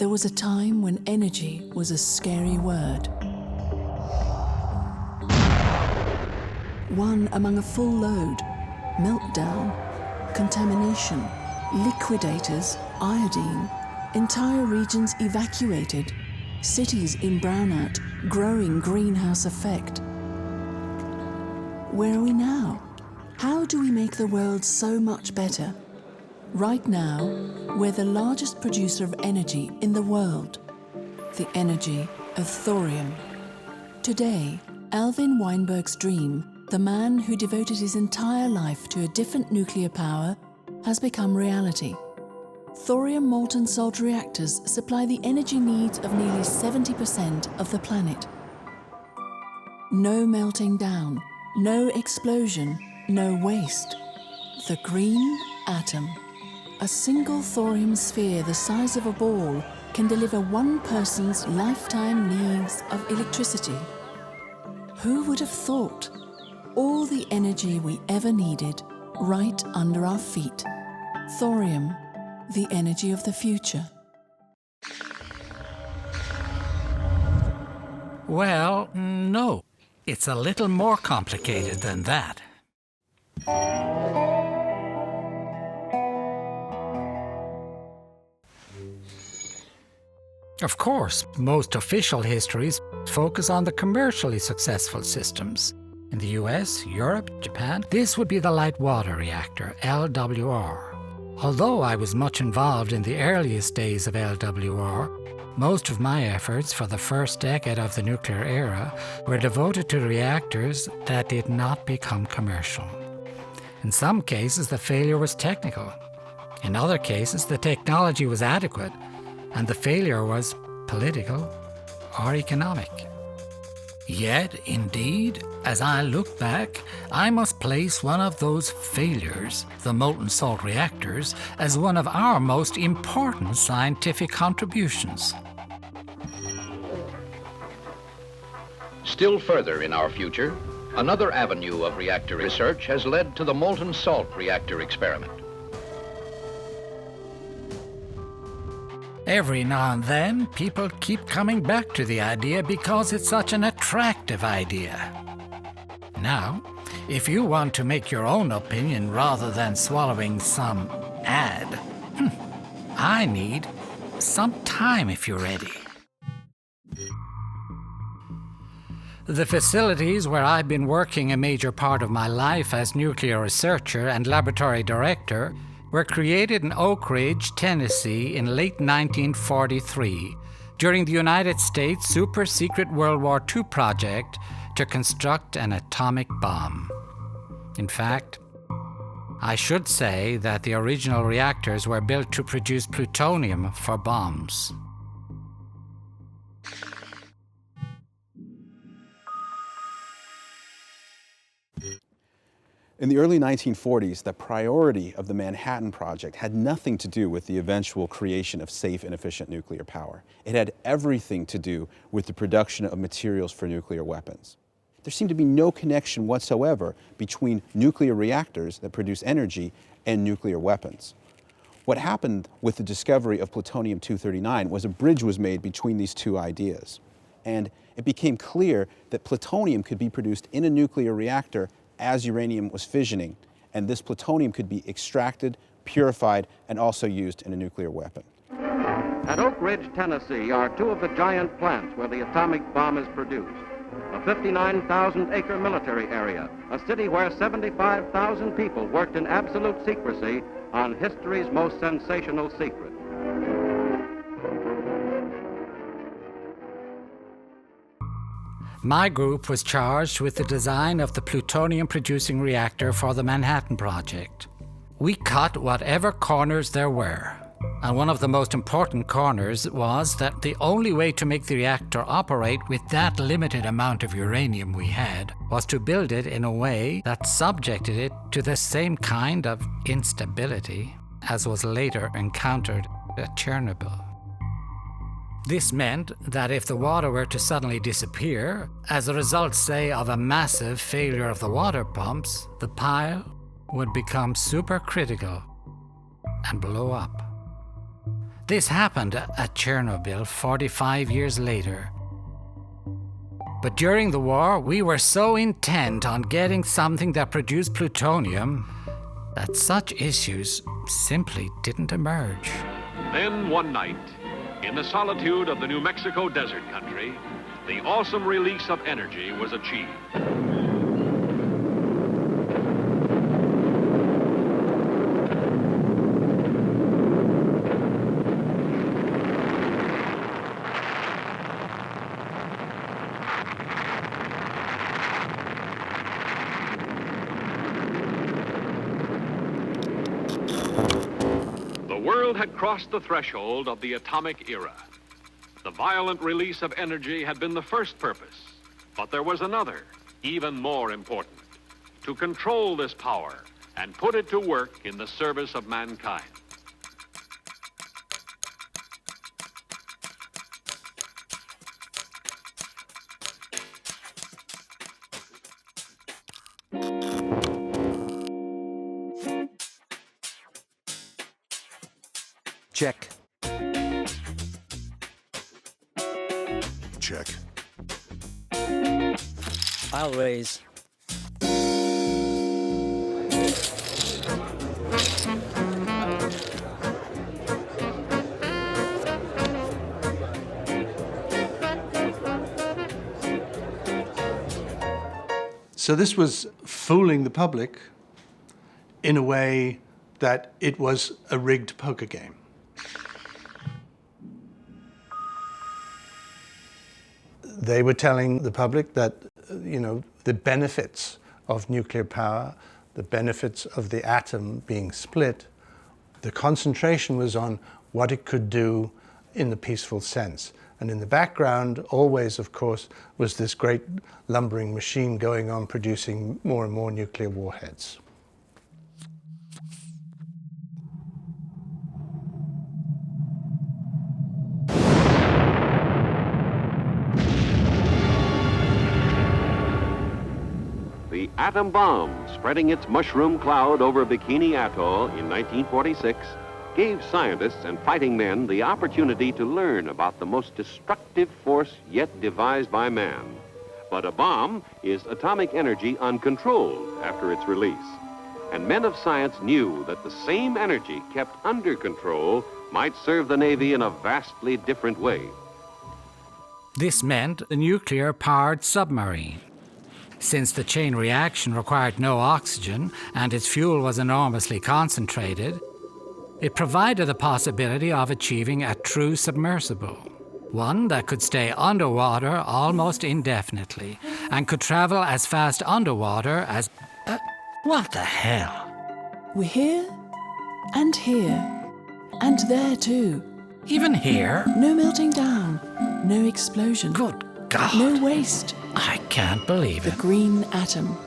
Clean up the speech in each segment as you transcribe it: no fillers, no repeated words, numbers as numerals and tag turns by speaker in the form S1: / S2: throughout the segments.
S1: There was a time when energy was a scary word. One among a full load, meltdown, contamination, liquidators, iodine, entire regions evacuated, cities in brownout, growing greenhouse effect. Where are we now? How do we make the world so much better? Right now, we're the largest producer of energy in the world, the energy of thorium. Today, Alvin Weinberg's dream, the man who devoted his entire life to a different nuclear power, has become reality. Thorium molten salt reactors supply the energy needs of nearly 70% of the planet. No melting down, no explosion, no waste. The green atom. A single thorium sphere the size of a ball can deliver one person's lifetime needs of electricity. Who would have thought? All the energy we ever needed, right under our feet. Thorium, the energy of the future.
S2: Well, no. It's a little more complicated than that. Of course, most official histories focus on the commercially successful systems. In the US, Europe, Japan, this would be the light water reactor, LWR. Although I was much involved in the earliest days of LWR, most of my efforts for the first decade of the nuclear era were devoted to reactors that did not become commercial. In some cases, the failure was technical. In other cases, the technology was adequate, and the failure was political or economic. Yet, indeed, as I look back, I must place one of those failures, the molten salt reactors, as one of our most important scientific contributions.
S3: Still further in our future, another avenue of reactor research has led to the molten salt reactor experiment.
S2: Every now and then, people keep coming back to the idea because it's such an attractive idea. Now, if you want to make your own opinion rather than swallowing some ad, I need some time if you're ready. The facilities where I've been working a major part of my life as nuclear researcher and laboratory director were created in Oak Ridge, Tennessee in late 1943 during the United States super-secret World War II project to construct an atomic bomb. In fact, I should say that the original reactors were built to produce plutonium for bombs.
S4: In the early 1940s, the priority of the Manhattan Project had nothing to do with the eventual creation of safe and efficient nuclear power. It had everything to do with the production of materials for nuclear weapons. There seemed to be no connection whatsoever between nuclear reactors that produce energy and nuclear weapons. What happened with the discovery of plutonium-239 was a bridge was made between these two ideas. And it became clear that plutonium could be produced in a nuclear reactor as uranium was fissioning, and this plutonium could be extracted, purified, and also used in a nuclear weapon.
S5: At Oak Ridge, Tennessee, are two of the giant plants where the atomic bomb is produced. A 59,000-acre military area, a city where 75,000 people worked in absolute secrecy on history's most sensational secret.
S2: My group was charged with the design of the plutonium-producing reactor for the Manhattan Project. We cut whatever corners there were, and one of the most important corners was that the only way to make the reactor operate with that limited amount of uranium we had was to build it in a way that subjected it to the same kind of instability as was later encountered at Chernobyl. This meant that if the water were to suddenly disappear, as a result, say, of a massive failure of the water pumps, the pile would become supercritical and blow up. This happened at Chernobyl 45 years later. But during the war, we were so intent on getting something that produced plutonium that such issues simply didn't emerge.
S6: Then one night, in the solitude of the New Mexico desert country, the awesome release of energy was achieved. The world had crossed the threshold of the atomic era. The violent release of energy had been the first purpose, but there was another, even more important: to control this power and put it to work in the service of mankind.
S7: Check.
S8: Check.
S7: I'll raise.
S9: So this was fooling the public in a way that it was a rigged poker game. They were telling the public that, the benefits of nuclear power, the benefits of the atom being split, the concentration was on what it could do in the peaceful sense. And in the background, always, of course, was this great lumbering machine going on producing more and more nuclear warheads.
S5: The atom bomb, spreading its mushroom cloud over Bikini Atoll in 1946, gave scientists and fighting men the opportunity to learn about the most destructive force yet devised by man. But a bomb is atomic energy uncontrolled after its release. And men of science knew that the same energy kept under control might serve the Navy in a vastly different way.
S2: This meant a nuclear-powered submarine. Since the chain reaction required no oxygen and its fuel was enormously concentrated, it provided the possibility of achieving a true submersible, one that could stay underwater almost indefinitely and could travel as fast underwater as... what the hell?
S1: We're here, and there too.
S2: Even here?
S1: No melting down, no explosion.
S2: Good God.
S1: No waste.
S2: I can't believe
S1: The
S2: it.
S1: green atom.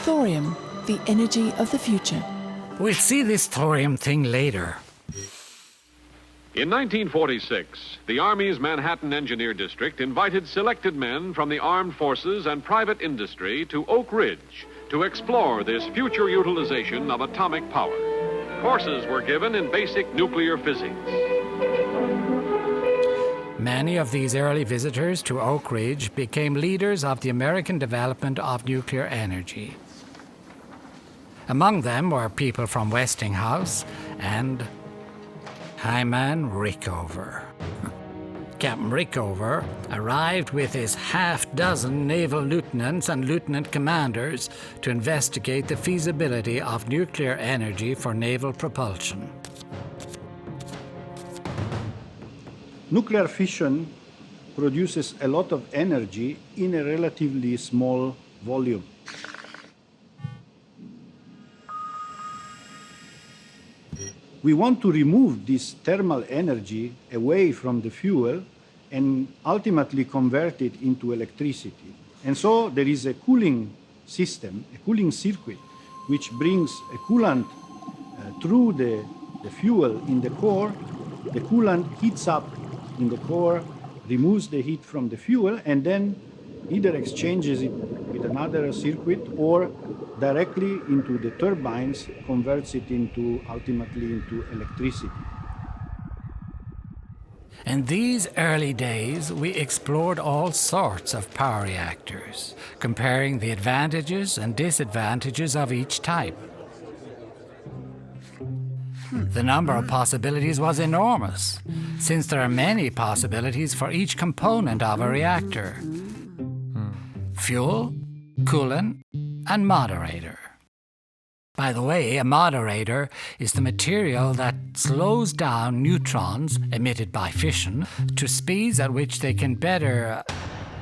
S1: Thorium, the energy of the future.
S2: We'll see this thorium thing later.
S6: In 1946, the Army's Manhattan Engineer District invited selected men from the armed forces and private industry to Oak Ridge to explore this future utilization of atomic power. Courses were given in basic nuclear physics.
S2: Many of these early visitors to Oak Ridge became leaders of the American development of nuclear energy. Among them were people from Westinghouse and Hyman Rickover. Captain Rickover arrived with his half-dozen naval lieutenants and lieutenant commanders to investigate the feasibility of nuclear energy for naval propulsion.
S10: Nuclear fission produces a lot of energy in a relatively small volume. We want to remove this thermal energy away from the fuel and ultimately convert it into electricity. And so there is a cooling system, a cooling circuit, which brings a coolant through the fuel in the core. The coolant heats up in the core, removes the heat from the fuel, and then either exchanges it with another circuit or directly into the turbines, converts it ultimately into electricity.
S2: In these early days, we explored all sorts of power reactors, comparing the advantages and disadvantages of each type. The number of possibilities was enormous, since there are many possibilities for each component of a reactor: fuel, coolant, and moderator. By the way, a moderator is the material that slows down neutrons emitted by fission to speeds at which they can better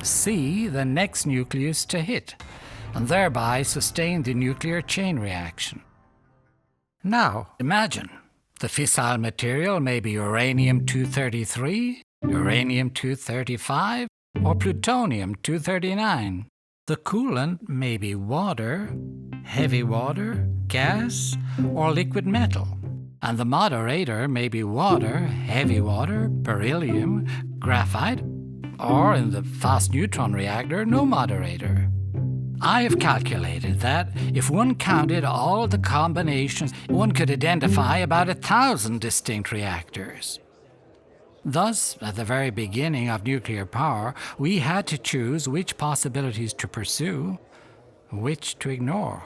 S2: see the next nucleus to hit, and thereby sustain the nuclear chain reaction. Now, imagine, the fissile material may be uranium-233, uranium-235, or plutonium-239. The coolant may be water, heavy water, gas, or liquid metal. And the moderator may be water, heavy water, beryllium, graphite, or in the fast neutron reactor, no moderator. I have calculated that if one counted all the combinations, one could identify about 1,000 distinct reactors. Thus, at the very beginning of nuclear power, we had to choose which possibilities to pursue, which to ignore.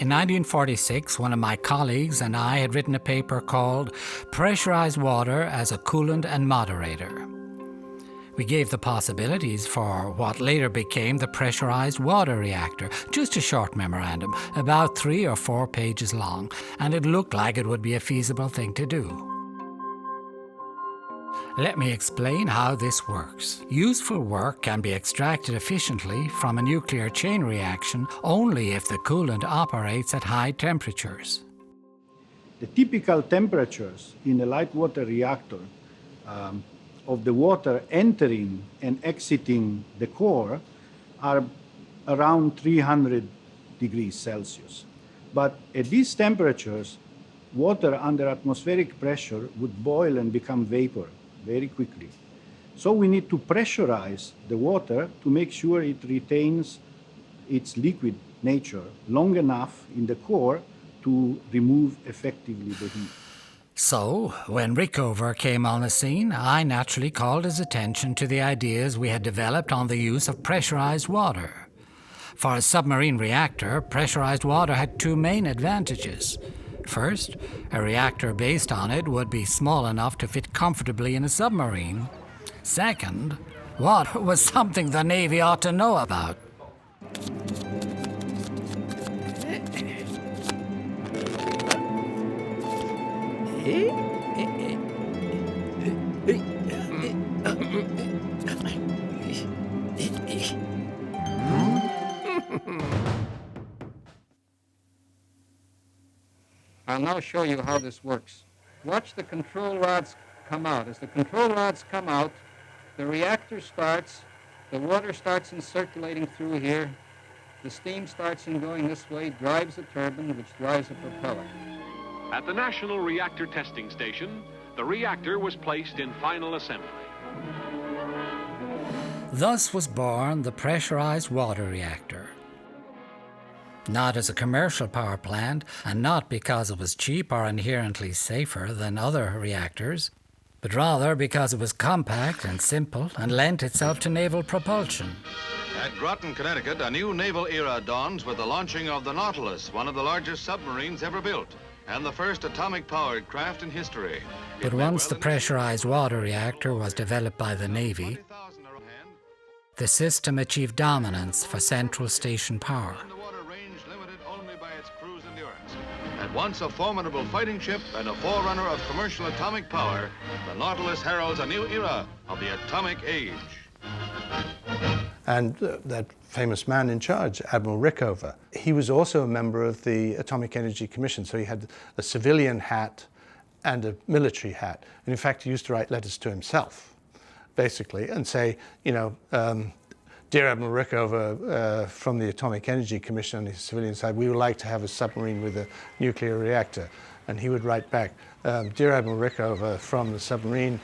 S2: In 1946, one of my colleagues and I had written a paper called Pressurized Water as a Coolant and Moderator. We gave the possibilities for what later became the pressurized water reactor, just a short memorandum, about 3 or 4 pages long, and it looked like it would be a feasible thing to do. Let me explain how this works. Useful work can be extracted efficiently from a nuclear chain reaction only if the coolant operates at high temperatures.
S10: The typical temperatures in a light water reactor of the water entering and exiting the core are around 300 degrees Celsius. But at these temperatures, water under atmospheric pressure would boil and become vapor very quickly. So we need to pressurize the water to make sure it retains its liquid nature long enough in the core to remove effectively the heat.
S2: So, when Rickover came on the scene, I naturally called his attention to the ideas we had developed on the use of pressurized water. For a submarine reactor, pressurized water had 2 main advantages. First, a reactor based on it would be small enough to fit comfortably in a submarine. Second, water was something the Navy ought to know about.
S5: I'll now show you how this works. Watch the control rods come out. As the control rods come out, the reactor starts, the water starts in circulating through here, the steam starts in going this way, drives the turbine, which drives a propeller.
S6: At the National Reactor Testing Station, the reactor was placed in final assembly.
S2: Thus was born the pressurized water reactor. Not as a commercial power plant, and not because it was cheap or inherently safer than other reactors, but rather because it was compact and simple and lent itself to naval propulsion.
S8: At Groton, Connecticut, a new naval era dawns with the launching of the Nautilus, one of the largest submarines ever built, and the first atomic-powered craft in history.
S2: But once the pressurized water reactor was developed by the Navy, the system achieved dominance for central station power.
S8: At once a formidable fighting ship and a forerunner of commercial atomic power, the Nautilus heralds a new era of the atomic age.
S9: And that famous man in charge, Admiral Rickover, he was also a member of the Atomic Energy Commission, so he had a civilian hat and a military hat. And in fact, he used to write letters to himself basically, and say, Dear Admiral Rickover from the Atomic Energy Commission on the civilian side, we would like to have a submarine with a nuclear reactor. And he would write back, Dear Admiral Rickover from the submarine,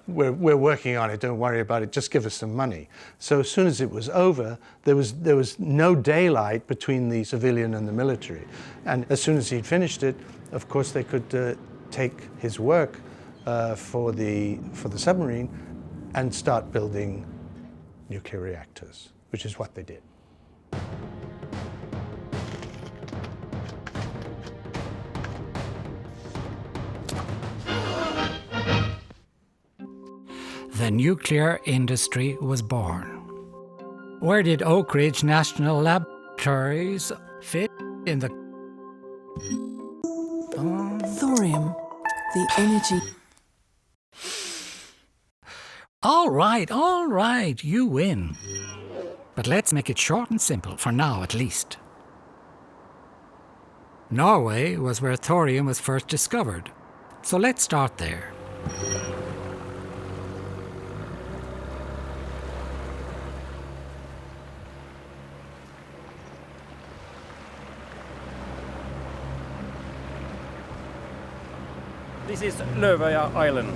S9: we're working on it, don't worry about it, just give us some money. So as soon as it was over, there was no daylight between the civilian and the military. And as soon as he'd finished it, of course they could take his work for the submarine and start building nuclear reactors, which is what they did.
S2: The nuclear industry was born. Where did Oak Ridge National Laboratories fit in the...
S1: Thorium, the energy...
S2: All right, you win. But let's make it short and simple, for now at least. Norway was where thorium was first discovered, so let's start there.
S7: This is Lövöja Island.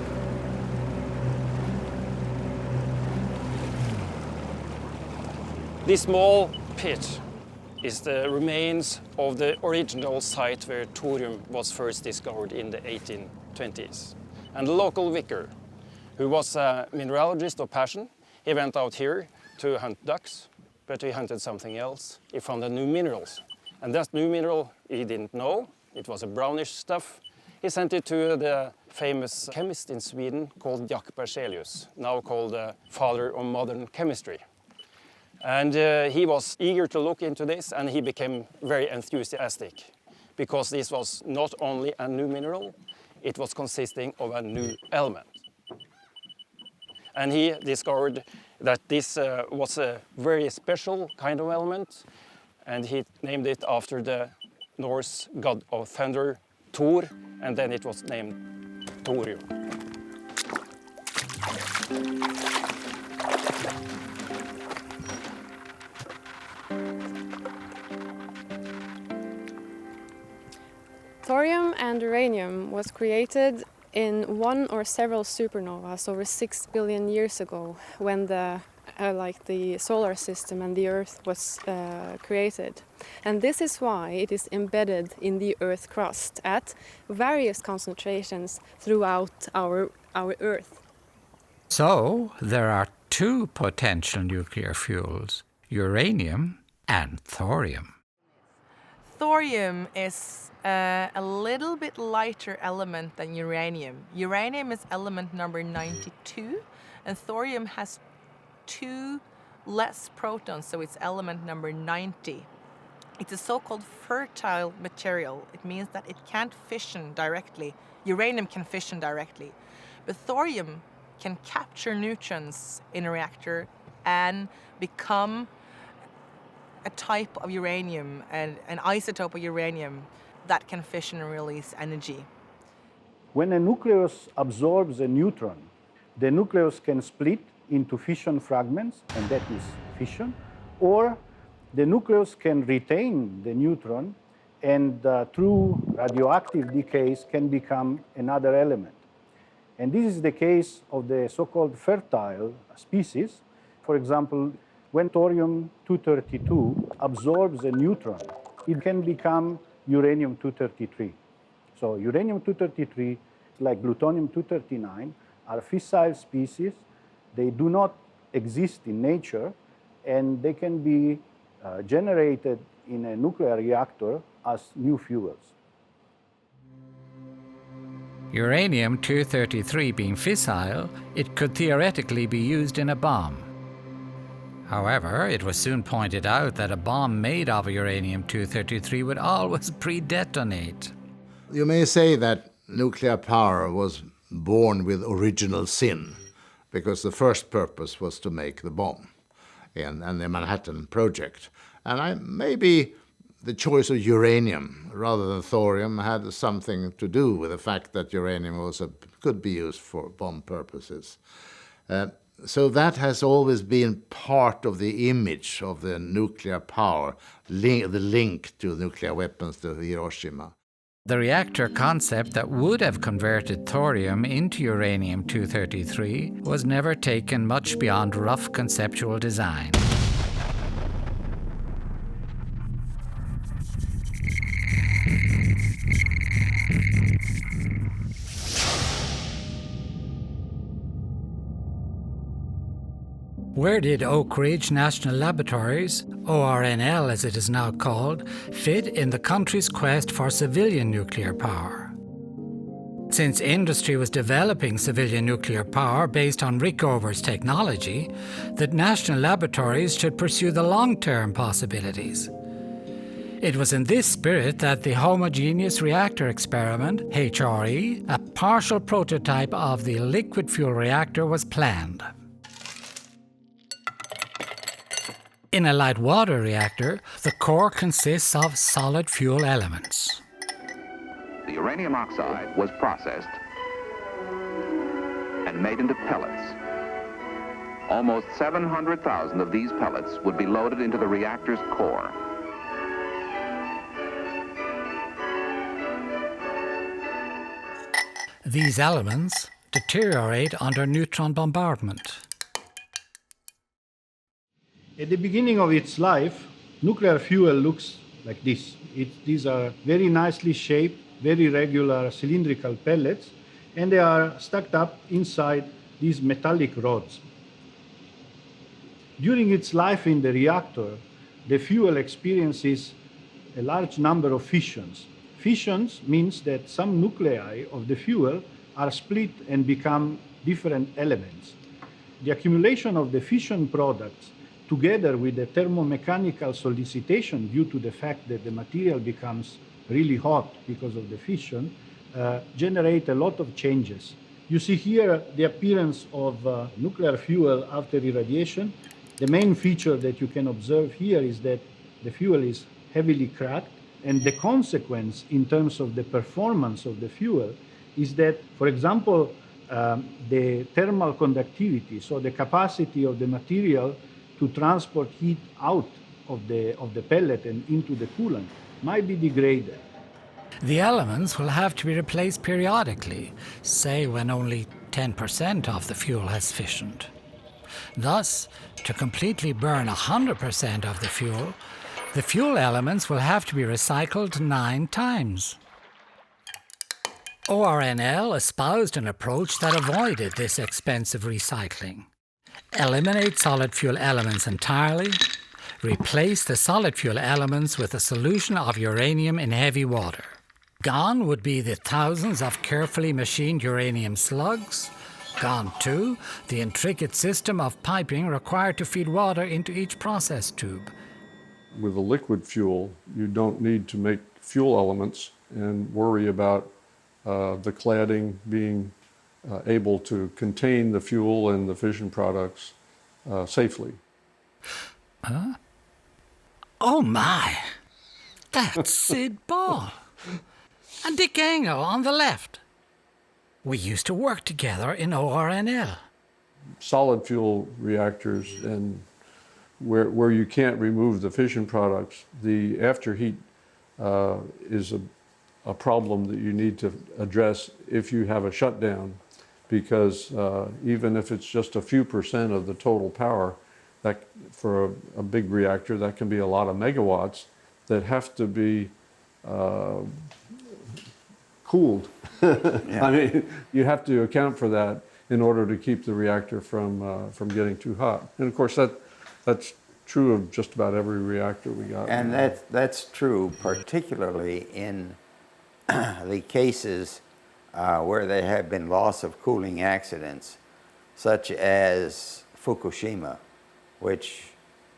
S7: This small pit is the remains of the original site where thorium was first discovered in the 1820s. And the local vicar, who was a mineralogist of passion, he went out here to hunt ducks, but he hunted something else. He found the new minerals. And that new mineral he didn't know. It was a brownish stuff. He sent it to the famous chemist in Sweden called Jacob Berzelius, now called the father of modern chemistry. And he was eager to look into this, and he became very enthusiastic because this was not only a new mineral, it was consisting of a new element. And he discovered that this was a very special kind of element, and he named it after the Norse god of thunder, Thor, and then it was named thorium.
S11: Thorium and uranium was created in one or several supernovas over 6 billion years ago, when the solar system and the Earth was created. And this is why it is embedded in the Earth crust at various concentrations throughout our Earth.
S2: So there are two potential nuclear fuels, uranium and thorium.
S12: Thorium is a little bit lighter element than uranium. Uranium is element number 92, and thorium has 2 less protons, so it's element number 90. It's a so-called fertile material. It means that it can't fission directly. Uranium can fission directly, but thorium can capture neutrons in a reactor and become a type of uranium, and an isotope of uranium that can fission and release energy.
S10: When a nucleus absorbs a neutron, the nucleus can split into fission fragments, and that is fission, or the nucleus can retain the neutron and through radioactive decays can become another element. And this is the case of the so-called fertile species. For example, when thorium-232 absorbs a neutron, it can become uranium-233. So uranium-233, like plutonium-239, are fissile species. They do not exist in nature, and they can be generated in a nuclear reactor as new fuels.
S2: Uranium-233 being fissile, it could theoretically be used in a bomb. However, it was soon pointed out that a bomb made of uranium-233 would always pre-detonate.
S13: You may say that nuclear power was born with original sin, because the first purpose was to make the bomb and the Manhattan Project. And maybe the choice of uranium rather than thorium had something to do with the fact that uranium could be used for bomb purposes. So that has always been part of the image of the nuclear power, the link to nuclear weapons to Hiroshima.
S2: The reactor concept that would have converted thorium into uranium-233 was never taken much beyond rough conceptual design. Where did Oak Ridge National Laboratories, ORNL as it is now called, fit in the country's quest for civilian nuclear power? Since industry was developing civilian nuclear power based on Rickover's technology, the national laboratories should pursue the long-term possibilities. It was in this spirit that the Homogeneous Reactor Experiment, HRE, a partial prototype of the liquid fuel reactor, was planned. In a light water reactor, the core consists of solid fuel elements.
S14: The uranium oxide was processed and made into pellets. Almost 700,000 of these pellets would be loaded into the reactor's core.
S2: These elements deteriorate under neutron bombardment.
S10: At the beginning of its life, nuclear fuel looks like this. These are very nicely shaped, very regular cylindrical pellets, and they are stacked up inside these metallic rods. During its life in the reactor, the fuel experiences a large number of fissions. Fissions means that some nuclei of the fuel are split and become different elements. The accumulation of the fission products together with the thermomechanical solicitation due to the fact that the material becomes really hot because of the fission, generate a lot of changes. You see here the appearance of nuclear fuel after irradiation. The main feature that you can observe here is that the fuel is heavily cracked, and the consequence in terms of the performance of the fuel is that, for example, the thermal conductivity, so the capacity of the material to transport heat out of the pellet and into the coolant, might be degraded.
S2: The elements will have to be replaced periodically, say when only 10% of the fuel has fissioned. Thus, to completely burn 100% of the fuel elements will have to be recycled 9 times. ORNL espoused an approach that avoided this expensive recycling. Eliminate solid fuel elements entirely, replace the solid fuel elements with a solution of uranium in heavy water. Gone would be the thousands of carefully machined uranium slugs. Gone too, the intricate system of piping required to feed water into each process tube.
S15: With a liquid fuel, you don't need to make fuel elements and worry about the cladding being able to contain the fuel and the fission products safely.
S2: Huh? Oh my! That's Sid Ball and Dick Engel on the left. We used to work together in ORNL.
S15: Solid fuel reactors, and where you can't remove the fission products, the afterheat is a problem that you need to address if you have a shutdown, because even if it's just a few percent of the total power, that for a big reactor, that can be a lot of megawatts that have to be cooled. Yeah. I mean, you have to account for that in order to keep the reactor from getting too hot. And of course, that's true of just about every reactor we got.
S16: And that's true, particularly in the cases where there have been loss of cooling accidents, such as Fukushima, which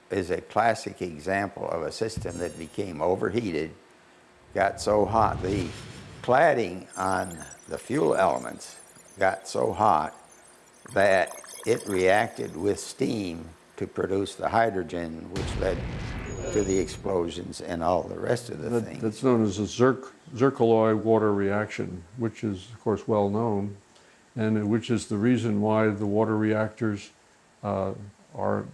S16: is a classic example of a system that became overheated, got so hot, the cladding on the fuel elements got so hot that it reacted with steam to produce the hydrogen, which led to the explosions and all the rest of the things.
S15: That's known as a zircaloy water reaction, which is, of course, well known, and which is the reason why the water reactors are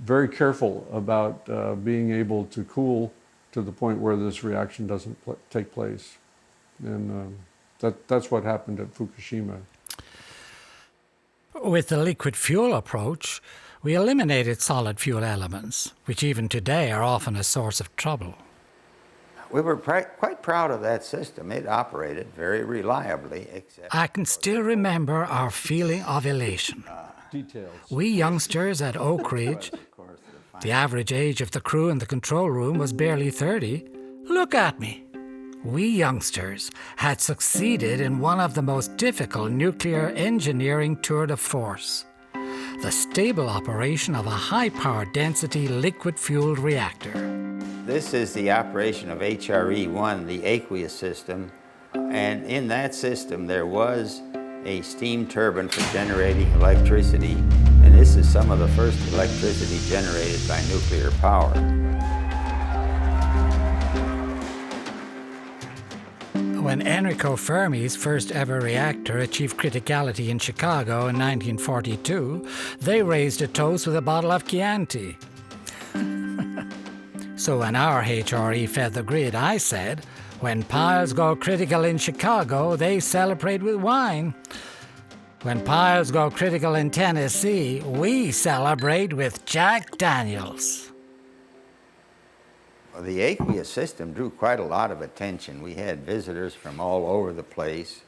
S15: very careful about being able to cool to the point where this reaction doesn't take place. And that's what happened at Fukushima.
S2: With the liquid fuel approach, we eliminated solid fuel elements, which even today are often a source of trouble.
S16: We were quite proud of that system. It operated very reliably, except...
S2: I can still remember our feeling of elation. We youngsters at Oak Ridge, the average age of the crew in the control room was barely 30. Look at me. We youngsters had succeeded in one of the most difficult nuclear engineering tour de force, the stable operation of a high-power density liquid-fueled reactor.
S16: This is the operation of HRE-1, the aqueous system, and in that system there was a steam turbine for generating electricity, and this is some of the first electricity generated by nuclear power.
S2: When Enrico Fermi's first ever reactor achieved criticality in Chicago in 1942, they raised a toast with a bottle of Chianti. So when our HRE fed the grid, I said, when piles go critical in Chicago, they celebrate with wine. When piles go critical in Tennessee, we celebrate with Jack Daniels.
S16: The aqueous system drew quite a lot of attention. We had visitors from all over the place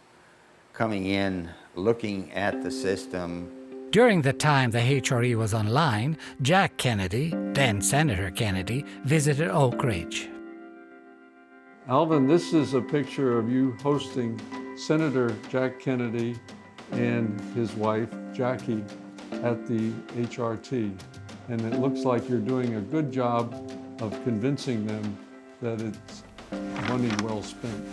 S16: coming in, looking at the system.
S2: During the time the HRE was online, Jack Kennedy, then Senator Kennedy, visited Oak Ridge.
S15: Alvin, this is a picture of you hosting Senator Jack Kennedy and his wife, Jackie, at the HRT. And it looks like you're doing a good job of convincing them that it's money well spent.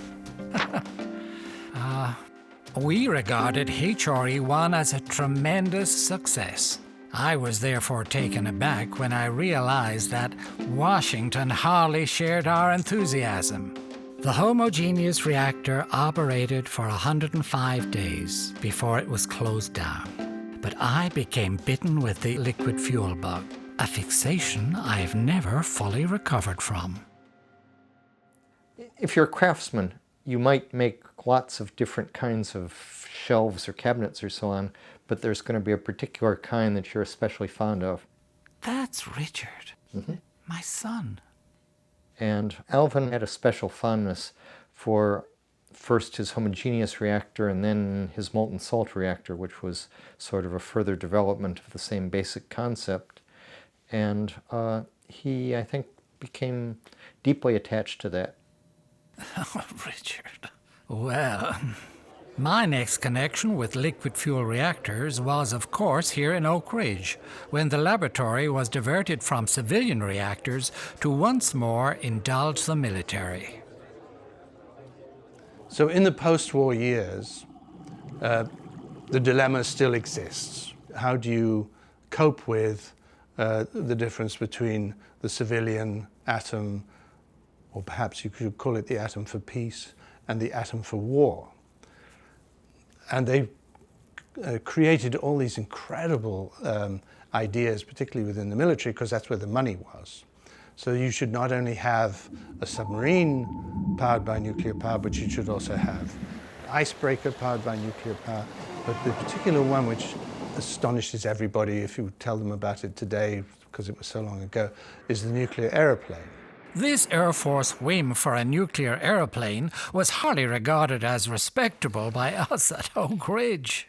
S2: We regarded HRE-1 as a tremendous success. I was therefore taken aback when I realized that Washington hardly shared our enthusiasm. The homogeneous reactor operated for 105 days before it was closed down. But I became bitten with the liquid fuel bug, a fixation I've never fully recovered from.
S17: If you're a craftsman, you might make lots of different kinds of shelves or cabinets or so on, but there's going to be a particular kind that you're especially fond of.
S2: That's Richard, my son.
S17: And Alvin had a special fondness for first his homogeneous reactor and then his molten salt reactor, which was sort of a further development of the same basic concept. And he, I think, became deeply attached to that.
S2: Oh, Richard. Well, my next connection with liquid fuel reactors was, of course, here in Oak Ridge, when the laboratory was diverted from civilian reactors to once more indulge the military.
S9: So in the post-war years, the dilemma still exists. How do you cope with the difference between the civilian atom, or perhaps you could call it the atom for peace, and the atom for war? And they created all these incredible ideas, particularly within the military, because that's where the money was. So you should not only have a submarine powered by nuclear power, but you should also have an icebreaker powered by nuclear power. But the particular one which astonishes everybody, if you tell them about it today, because it was so long ago, is the nuclear aeroplane.
S2: This Air Force whim for a nuclear aeroplane was hardly regarded as respectable by us at Oak Ridge.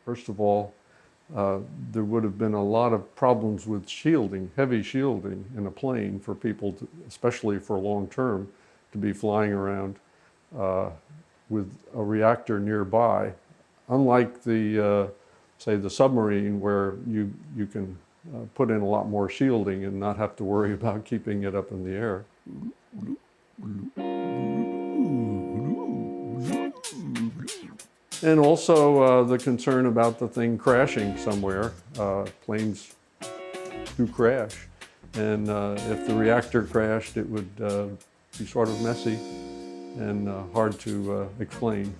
S15: First of all, there would have been a lot of problems with shielding, heavy shielding in a plane for people, to, especially for long term, to be flying around with a reactor nearby. Unlike the, say, the submarine, where you can put in a lot more shielding and not have to worry about keeping it up in the air. And also the concern about the thing crashing somewhere. Planes do crash. And if the reactor crashed, it would be sort of messy and hard to explain.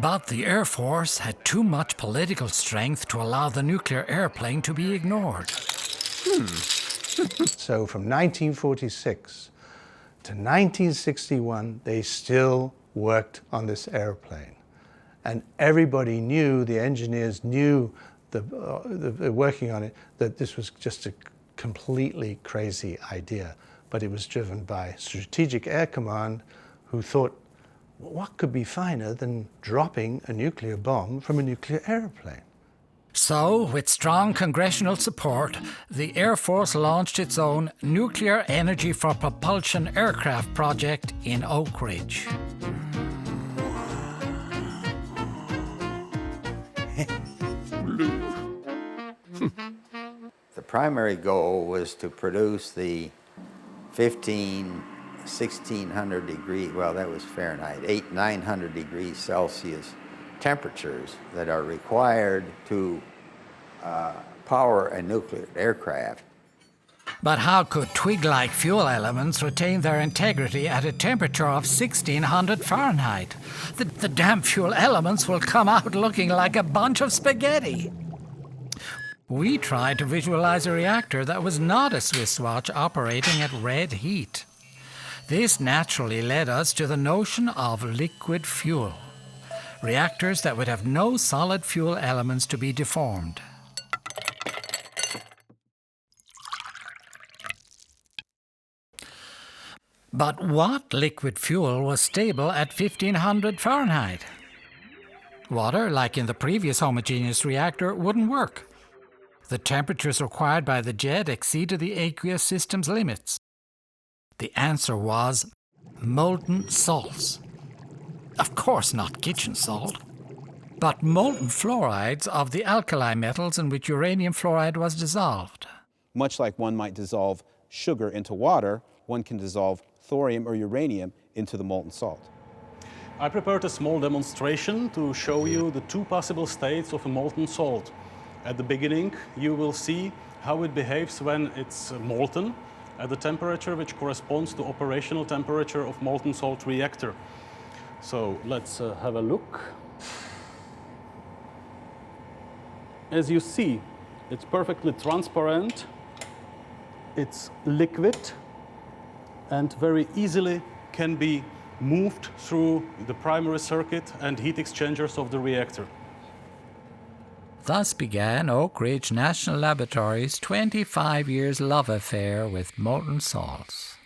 S2: But the Air Force had too much political strength to allow the nuclear airplane to be ignored.
S9: So from 1946 to 1961, they still worked on this airplane. And everybody knew, the engineers knew, working on it, that this was just a completely crazy idea. But it was driven by Strategic Air Command, who thought, well, what could be finer than dropping a nuclear bomb from a nuclear airplane?
S2: So, with strong congressional support, the Air Force launched its own Nuclear Energy for Propulsion aircraft project in Oak Ridge.
S16: The primary goal was to produce the 1600 degree, well, that was Fahrenheit, 900 degrees Celsius temperatures that are required to power a nuclear aircraft.
S2: But how could twig-like fuel elements retain their integrity at a temperature of 1600 Fahrenheit? The damn fuel elements will come out looking like a bunch of spaghetti. We tried to visualize a reactor that was not a Swiss watch operating at red heat. This naturally led us to the notion of liquid fuel. Reactors that would have no solid fuel elements to be deformed. But what liquid fuel was stable at 1500 Fahrenheit? Water, like in the previous homogeneous reactor, wouldn't work. The temperatures required by the jet exceeded the aqueous system's limits. The answer was molten salts. Of course not kitchen salt, but molten fluorides of the alkali metals in which uranium fluoride was dissolved.
S4: Much like one might dissolve sugar into water, one can dissolve thorium or uranium into the molten salt.
S18: I prepared a small demonstration to show you the two possible states of a molten salt. At the beginning, you will see how it behaves when it's molten at the temperature which corresponds to operational temperature of molten salt reactor. So let's have a look. As you see, it's perfectly transparent, it's liquid, and very easily can be moved through the primary circuit and heat exchangers of the reactor.
S2: Thus began Oak Ridge National Laboratory's 25 years love affair with molten salts.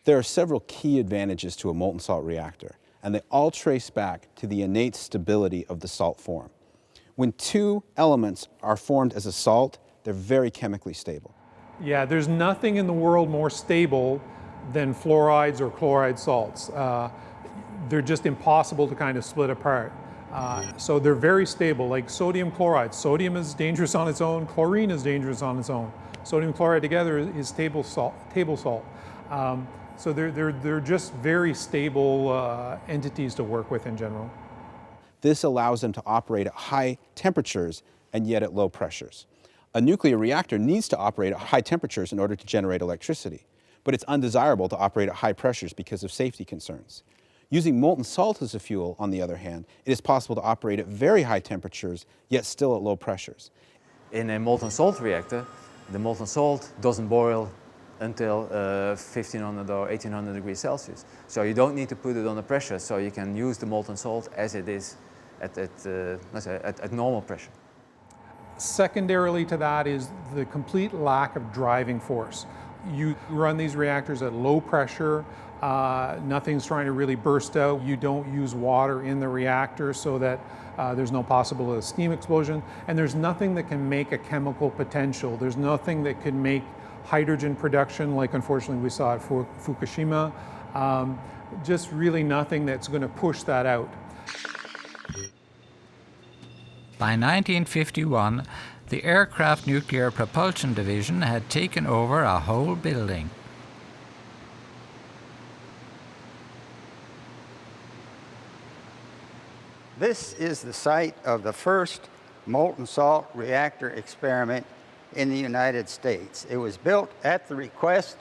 S4: There are several key advantages to a molten salt reactor, and they all trace back to the innate stability of the salt form. When two elements are formed as a salt, they're very chemically stable.
S19: Yeah, there's nothing in the world more stable than fluorides or chloride salts. They're just impossible to kind of split apart. So they're very stable, like sodium chloride. Sodium is dangerous on its own, chlorine is dangerous on its own. Sodium chloride together is table salt. So they're just very stable entities to work with in general.
S4: This allows them to operate at high temperatures and yet at low pressures. A nuclear reactor needs to operate at high temperatures in order to generate electricity, but it's undesirable to operate at high pressures because of safety concerns. Using molten salt as a fuel, on the other hand, it is possible to operate at very high temperatures, yet still at low pressures.
S20: In a molten salt reactor, the molten salt doesn't boil until 1500 or 1800 degrees Celsius. So you don't need to put it on the pressure, so you can use the molten salt as it is at normal pressure.
S19: Secondarily to that is the complete lack of driving force. You run these reactors at low pressure, nothing's trying to really burst out. You don't use water in the reactor so that there's no possible steam explosion. And there's nothing that can make a chemical potential. There's nothing that can make hydrogen production like unfortunately we saw at Fukushima. Just really nothing that's going to push that out.
S2: By 1951, the Aircraft Nuclear Propulsion Division had taken over a whole building.
S16: This is the site of the first molten salt reactor experiment in the United States. It was built at the request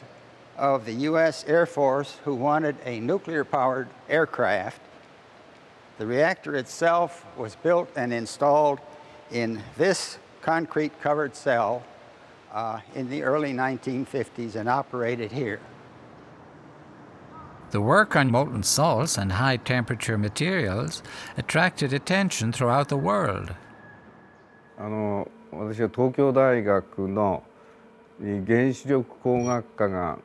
S16: of the U.S. Air Force, who wanted a nuclear-powered aircraft The reactor itself was built and installed in this concrete-covered cell in the early 1950s and operated here.
S2: The work on molten salts and high-temperature materials attracted attention throughout the world.
S21: 私は東京大学の原子力工学科が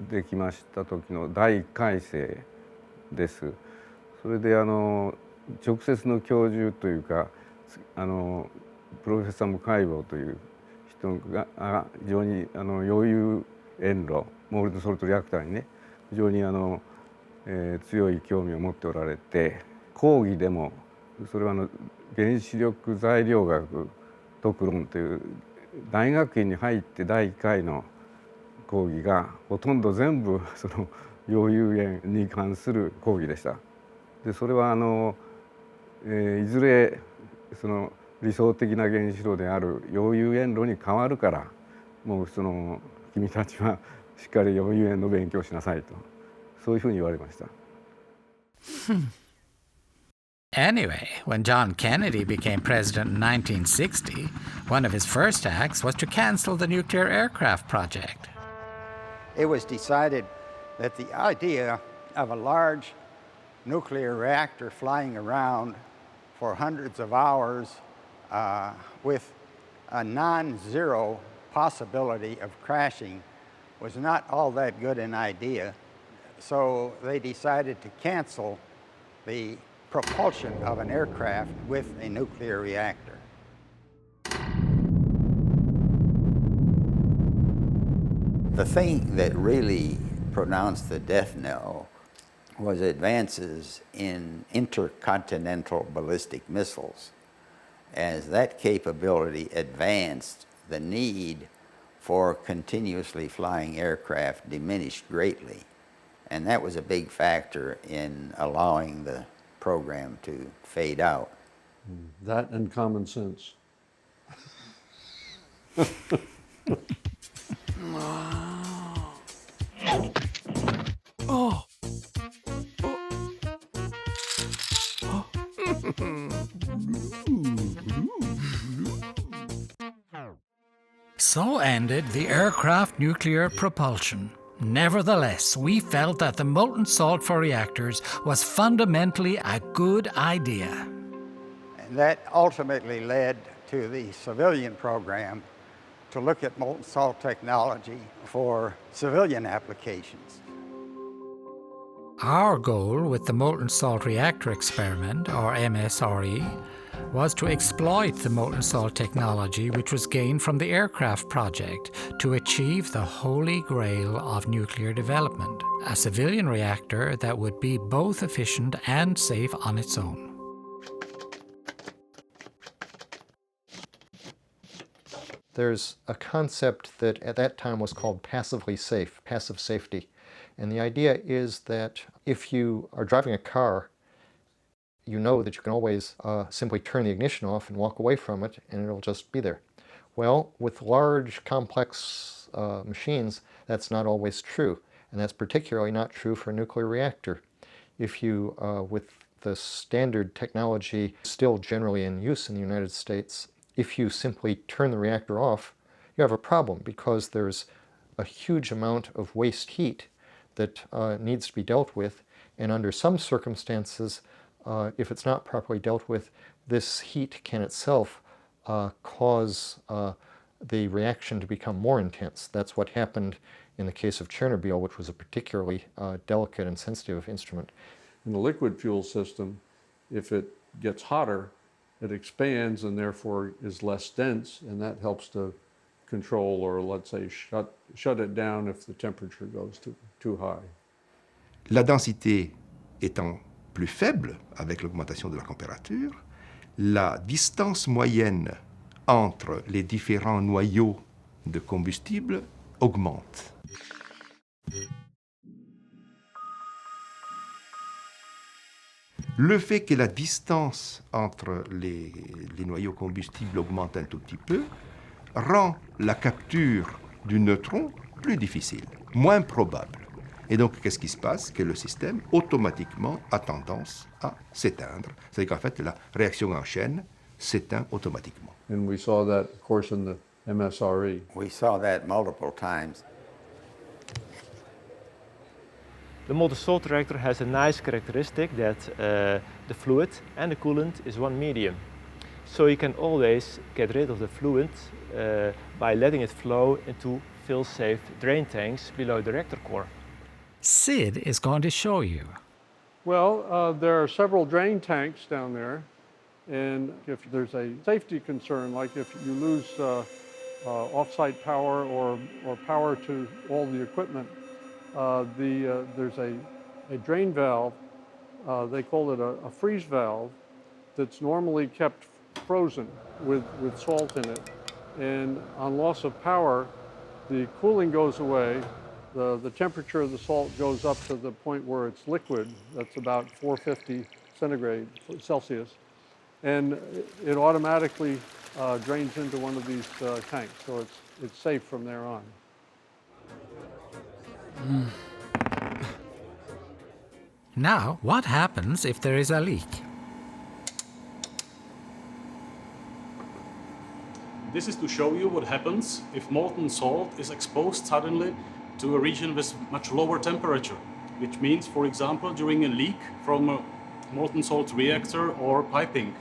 S21: できました時の第1回生です。それで直接の教授というかプロフェッサーム海坊という人が非常に溶融塩炉モルトソルトリアクターにね非常に強い興味を持っておられて講義でもそれは原子力材料学特論という大学院に入って第1回の講義がほとんど全部その溶融塩に関する講義でした。でそれはいずれその理想的な原子炉である溶融塩炉に変わるからもう君たちはしっかり溶融塩の勉強しなさいとそういうふうに言われました。
S2: Anyway, when John Kennedy became president in 1960, one of his first acts was to cancel the nuclear aircraft project.
S16: It was decided that the idea of a large nuclear reactor flying around for hundreds of hours with a non-zero possibility of crashing was not all that good an idea. So they decided to cancel the propulsion of an aircraft with a nuclear reactor. The thing that really pronounced the death knell was advances in intercontinental ballistic missiles. As that capability advanced, the need for continuously flying aircraft diminished greatly. And that was a big factor in allowing the program to fade out.
S15: That and common sense.
S1: Oh.
S2: So ended the aircraft nuclear propulsion. Nevertheless, we felt that the molten salt for reactors was fundamentally a good idea.
S16: And that ultimately led to the civilian program to look at molten salt technology for civilian applications.
S2: Our goal with the molten salt reactor experiment, or MSRE, was to exploit the molten salt technology which was gained from the aircraft project to achieve the holy grail of nuclear development, a civilian reactor that would be both efficient and safe on its own.
S17: There's a concept that at that time was called passively safe, passive safety. And the idea is that if you are driving a car, you know that you can always simply turn the ignition off and walk away from it and it'll just be there. Well, with large, complex machines, that's not always true. And that's particularly not true for a nuclear reactor. If you, with the standard technology still generally in use in the United States, if you simply turn the reactor off, you have a problem because there's a huge amount of waste heat that needs to be dealt with. And under some circumstances, if it's not properly dealt with, this heat can itself cause the reaction to become more intense. That's what happened in the case of Chernobyl, which was a particularly delicate and sensitive instrument.
S15: In the liquid fuel system, if it gets hotter, it expands and therefore is less dense, and that helps to control or, let's say, shut it down if the temperature goes too high.
S22: La densité étant plus faible avec l'augmentation de la température, la distance moyenne entre les différents noyaux de combustible augmente. Le fait que la distance entre les noyaux combustibles augmente un tout petit peu rend la capture du neutron plus difficile, moins probable. Et donc, qu'est-ce qui se passe? Que le système, automatiquement, a tendance à s'éteindre. C'est-à-dire qu'en fait, la réaction en chaîne s'éteint automatiquement.
S15: And we saw that, of course, in the MSRE.
S16: We saw that multiple times.
S3: The molten salt reactor has a nice characteristic that the fluid and the coolant is one medium. So you can always get rid of the fluid by letting it flow into fail-safe drain tanks below the reactor core.
S2: Sid is going to show you.
S15: Well, there are several drain tanks down there, and if there's a safety concern, like if you lose off-site power or power to all the equipment, there's a drain valve, they call it a freeze valve, that's normally kept frozen with salt in it. And on loss of power, the cooling goes away, the temperature of the salt goes up to the point where it's liquid, that's about 450 Celsius, and it automatically drains into one of these tanks, so it's safe from there on.
S2: Now, what happens if there is a leak?
S18: This is to show you what happens if molten salt is exposed suddenly to a region with much lower temperature, which means, for example, during a leak from a molten salt reactor or piping.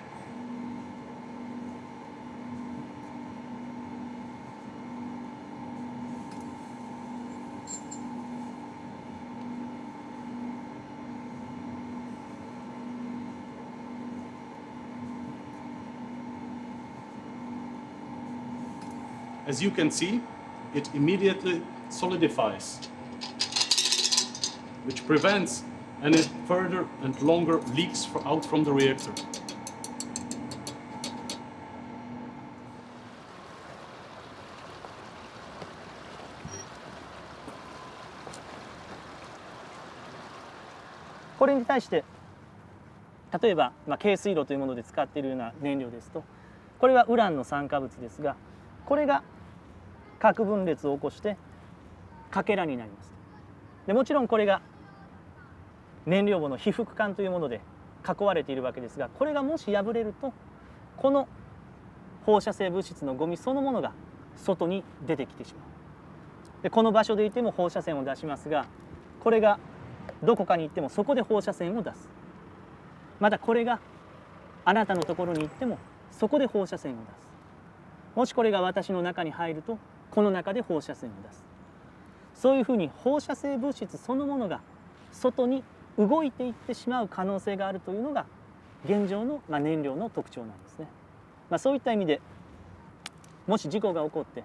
S18: As you can see, it immediately solidifies, which prevents any further and longer leaks out from the reactor.
S5: これに対して例えば、軽水炉というもので使っているような燃料ですと、これはウランの酸化物ですが、これが核分裂を起こしてかけらになります。でもちろんこれが燃料棒の被覆管というもので囲われているわけですが、これがもし破れるとこの放射性物質のゴミそのものが外に出てきてしまう。でこの場所でいても放射線を出しますが、これがどこかに行ってもそこで放射線を出す。またこれがあなたのところに行ってもそこで放射線を出す。もしこれが私の中に入るとこの中で放射線を出す。そういうふうに放射性物質そのものが外に動いていってしまう可能性があるというのが現状の燃料の特徴なんですね。そういった意味でもし事故が起こって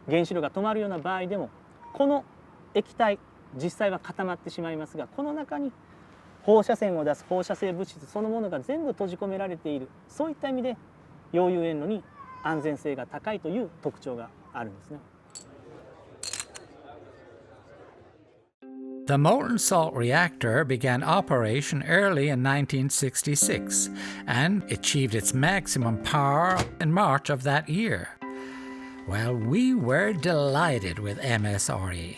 S5: 原子炉が止まるような場合でもこの液体実際は固まってしまいますが、この中に放射線を出す放射性物質そのものが全部閉じ込められている、そういった意味で溶融塩炉に安全性が高いという特徴があるんですね。
S2: The molten salt reactor began operation early in 1966 and achieved its maximum power in March of that year. Well, we were delighted with MSRE.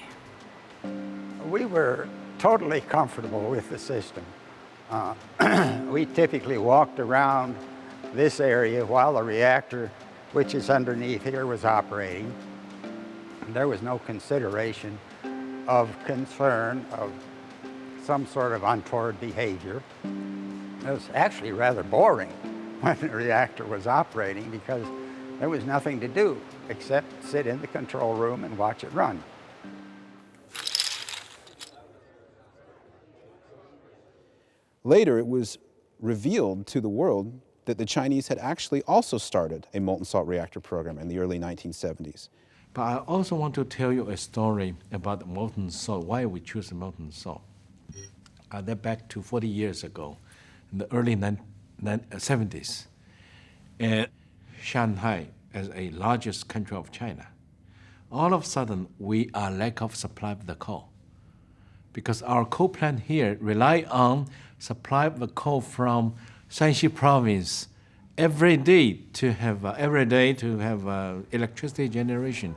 S16: We were totally comfortable with the system. We typically walked around this area while the reactor, which is underneath here, was operating. There was no consideration of concern of some sort of untoward behavior. It was actually rather boring when the reactor was operating because there was nothing to do except sit in the control room and watch it run.
S4: Later, it was revealed to the world that the Chinese had actually also started a molten salt reactor program in the early 1970s.
S23: But I also want to tell you a story about molten salt, why we choose molten salt. That back to 40 years ago, in the early 70s, and Shanghai, as a largest country of China, all of a sudden we are lack of supply of the coal. Because our coal plant here rely on supply of the coal from Shanxi province every day to have electricity generation.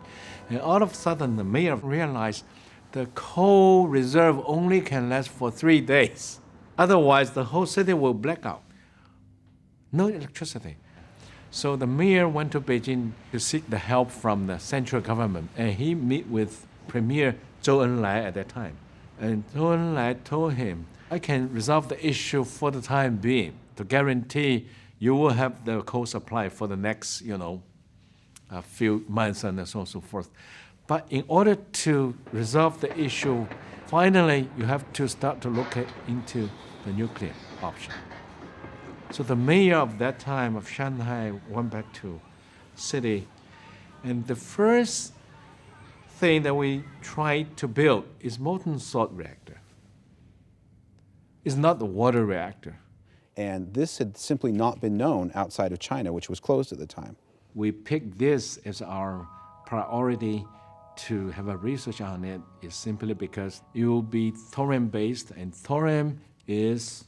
S23: And all of a sudden the mayor realized the coal reserve only can last for 3 days. Otherwise, the whole city will black out. No electricity. So the mayor went to Beijing to seek the help from the central government, and he met with Premier Zhou Enlai at that time. And Zhou Enlai told him, I can resolve the issue for the time being to guarantee you will have the coal supply for the next, a few months and so on and so forth. But in order to resolve the issue, finally, you have to start to look into the nuclear option. So the mayor of that time of Shanghai went back to city, and the first thing that we tried to build is molten salt reactor. It's not the water reactor.
S4: And this had simply not been known outside of China, which was closed at the time.
S23: We picked this as our priority to have a research on it is simply because it will be thorium-based, and thorium is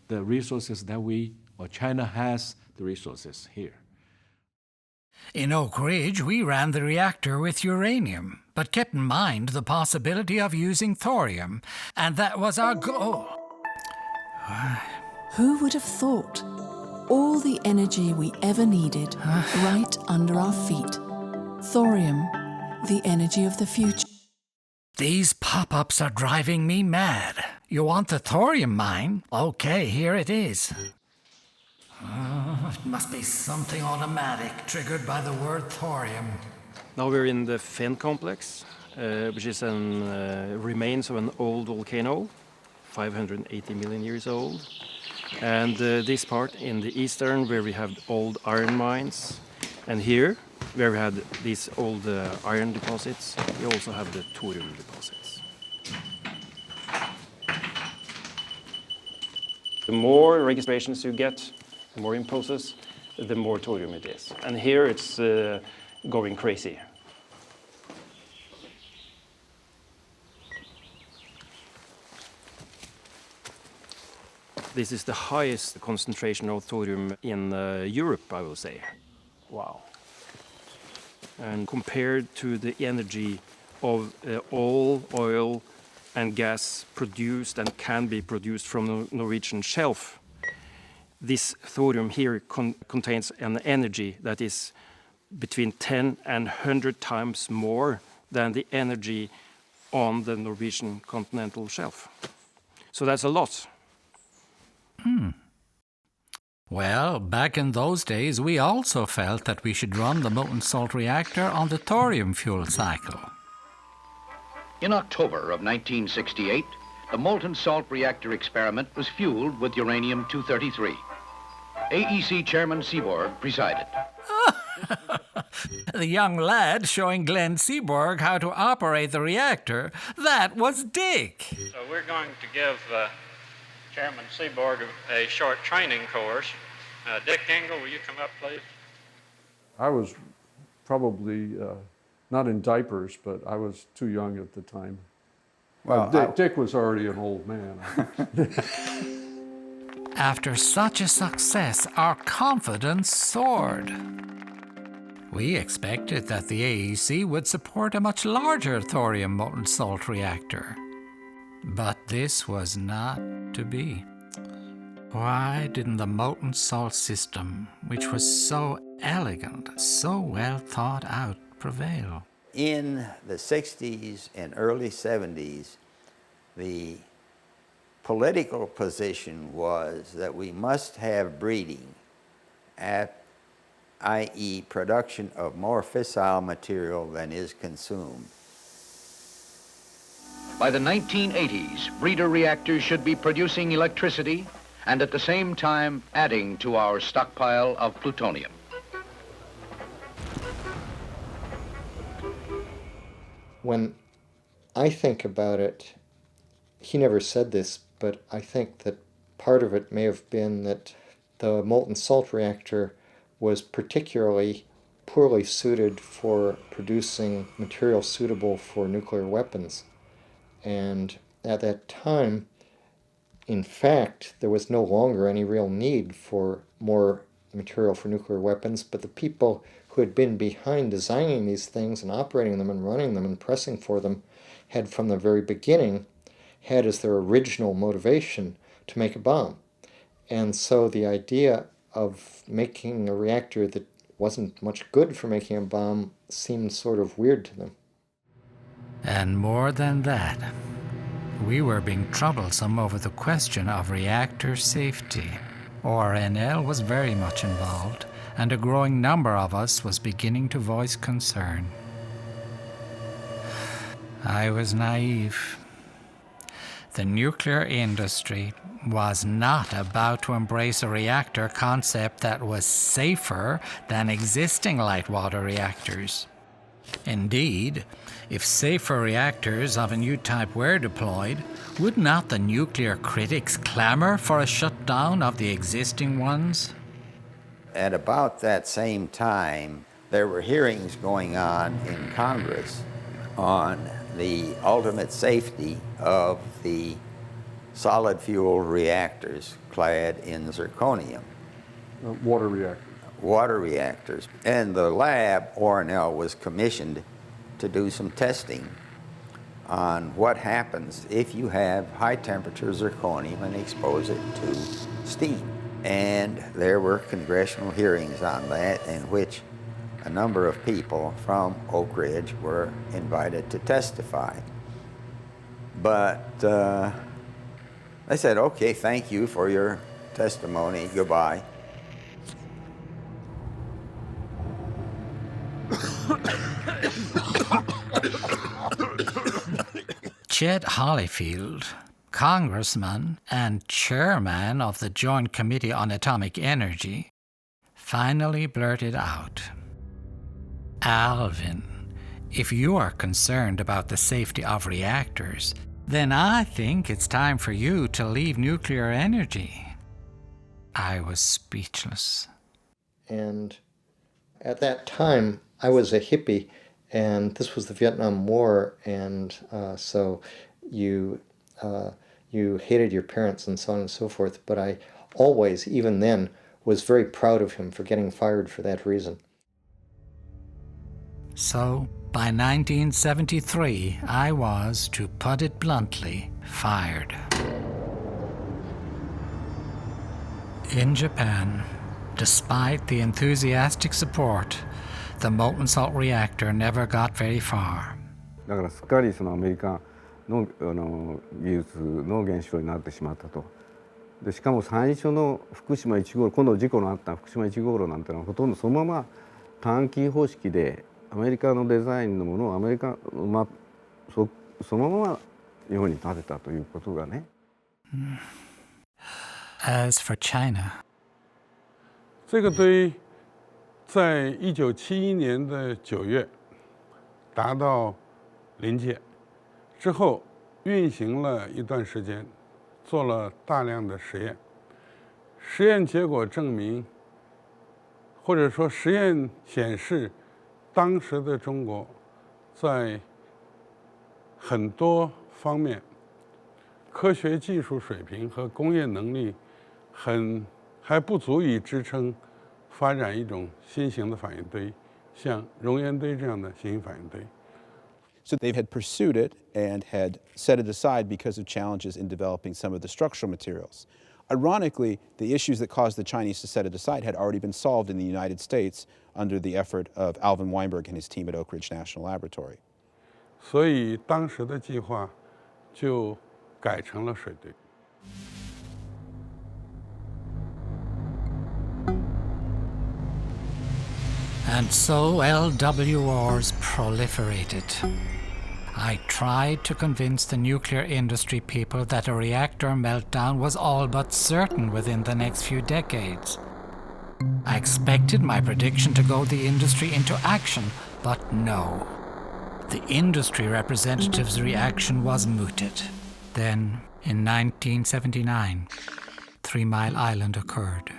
S23: the resources that China has the resources here.
S2: In Oak Ridge, we ran the reactor with uranium, but kept in mind the possibility of using thorium, and that was our goal.
S1: Who would have thought? All the energy we ever needed right under our feet. Thorium, the energy of the future.
S2: These pop-ups are driving me mad. You want the thorium mine? Okay, here it is. It must be something automatic triggered by the word thorium.
S6: Now we're in the Fen complex, which is remains of an old volcano, 580 million years old. And this part in the eastern, where we have old iron mines. And here, where we had these old iron deposits, we also have the thorium deposits. The more registrations you get, the more impulses, the more thorium it is. And here it's going crazy. This is the highest concentration of thorium in Europe, I will say. Wow. And compared to the energy of all oil and gas produced and can be produced from the Norwegian shelf, this thorium here contains an energy that is between 10 and 100 times more than the energy on the Norwegian continental shelf. So that's a lot.
S2: Well, back in those days, we also felt that we should run the molten salt reactor on the thorium fuel cycle.
S7: In October of 1968, the molten salt reactor experiment was fueled with uranium-233. AEC Chairman Seaborg presided.
S2: The young lad showing Glenn Seaborg how to operate the reactor, that was Dick.
S8: So we're going to give Chairman Seaborg a short training course. Dick Engel, will you come up, please?
S15: I was probably not in diapers, but I was too young at the time. Well, Dick was already an old man.
S2: After such a success, our confidence soared. We expected that the AEC would support a much larger thorium molten salt reactor. But this was not to be. Why didn't the molten salt system, which was so elegant, so well thought out, prevail?
S16: In the 60s and early 70s, the political position was that we must have breeding, i.e. production of more fissile material than is consumed.
S7: By the 1980s, breeder reactors should be producing electricity and at the same time adding to our stockpile of plutonium.
S17: When I think about it, he never said this, but I think that part of it may have been that the molten salt reactor was particularly poorly suited for producing material suitable for nuclear weapons. And at that time, in fact, there was no longer any real need for more material for nuclear weapons, but the people who had been behind designing these things and operating them and running them and pressing for them had from the very beginning had as their original motivation to make a bomb. And so the idea of making a reactor that wasn't much good for making a bomb seemed sort of weird to them.
S2: And more than that, we were being troublesome over the question of reactor safety. ORNL was very much involved, and a growing number of us was beginning to voice concern. I was naive. The nuclear industry was not about to embrace a reactor concept that was safer than existing light water reactors. Indeed, if safer reactors of a new type were deployed, would not the nuclear critics clamor for a shutdown of the existing ones?
S16: At about that same time, there were hearings going on in Congress on the ultimate safety of the solid fuel reactors clad in zirconium.
S15: Water reactors.
S16: Water reactors. And the lab, ORNL, was commissioned to do some testing on what happens if you have high temperature zirconium and expose it to steam. And there were congressional hearings on that in which a number of people from Oak Ridge were invited to testify. But I said, okay, thank you for your testimony, goodbye.
S2: Chet Hollyfield, congressman and chairman of the Joint Committee on Atomic Energy, finally blurted out, "Alvin, if you are concerned about the safety of reactors, then I think it's time for you to leave nuclear energy." I was speechless.
S17: And at that time, I was a hippie, and this was the Vietnam War, and so you hated your parents and so on and so forth, but I always, even then, was very proud of him for getting fired for that reason.
S2: So, by 1973, I was, to put it bluntly, fired. In Japan, despite the enthusiastic support, the molten salt reactor never got very far.
S21: だからすっかりそのアメリカの技術の原子炉になってしまったと。でしかも最初の福島1号、今度事故のあった福島1号炉なんてのはほとんどそのまま短期方式でアメリカのデザインのものをアメリカ、そのまま日本に建てたということがね。
S2: As for China,
S11: 这个堆在1971年的9月达到临界之后，运行了一段时间，做了大量的实验。实验结果证明，或者说实验显示，当时的中国在很多方面科学技术水平和工业能力还不足以支撑发展一种新型的反应堆，像熔岩堆这样的新型反应堆。
S4: So they had pursued it and had set it aside because of challenges in developing some of the structural materials. Ironically, the issues that caused the Chinese to set it aside had already been solved in the United States under the effort of Alvin Weinberg and his team at Oak Ridge National Laboratory.
S11: 所以当时的计划就改成了水堆。
S2: And so LWRs proliferated. I tried to convince the nuclear industry people that a reactor meltdown was all but certain within the next few decades. I expected my prediction to goad the industry into action, but no. The industry representative's reaction was mooted. Then, in 1979, 3 Mile Island occurred.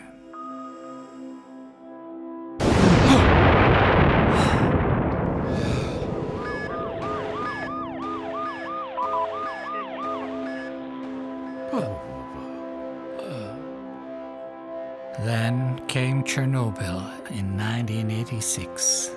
S2: Then came Chernobyl in 1986.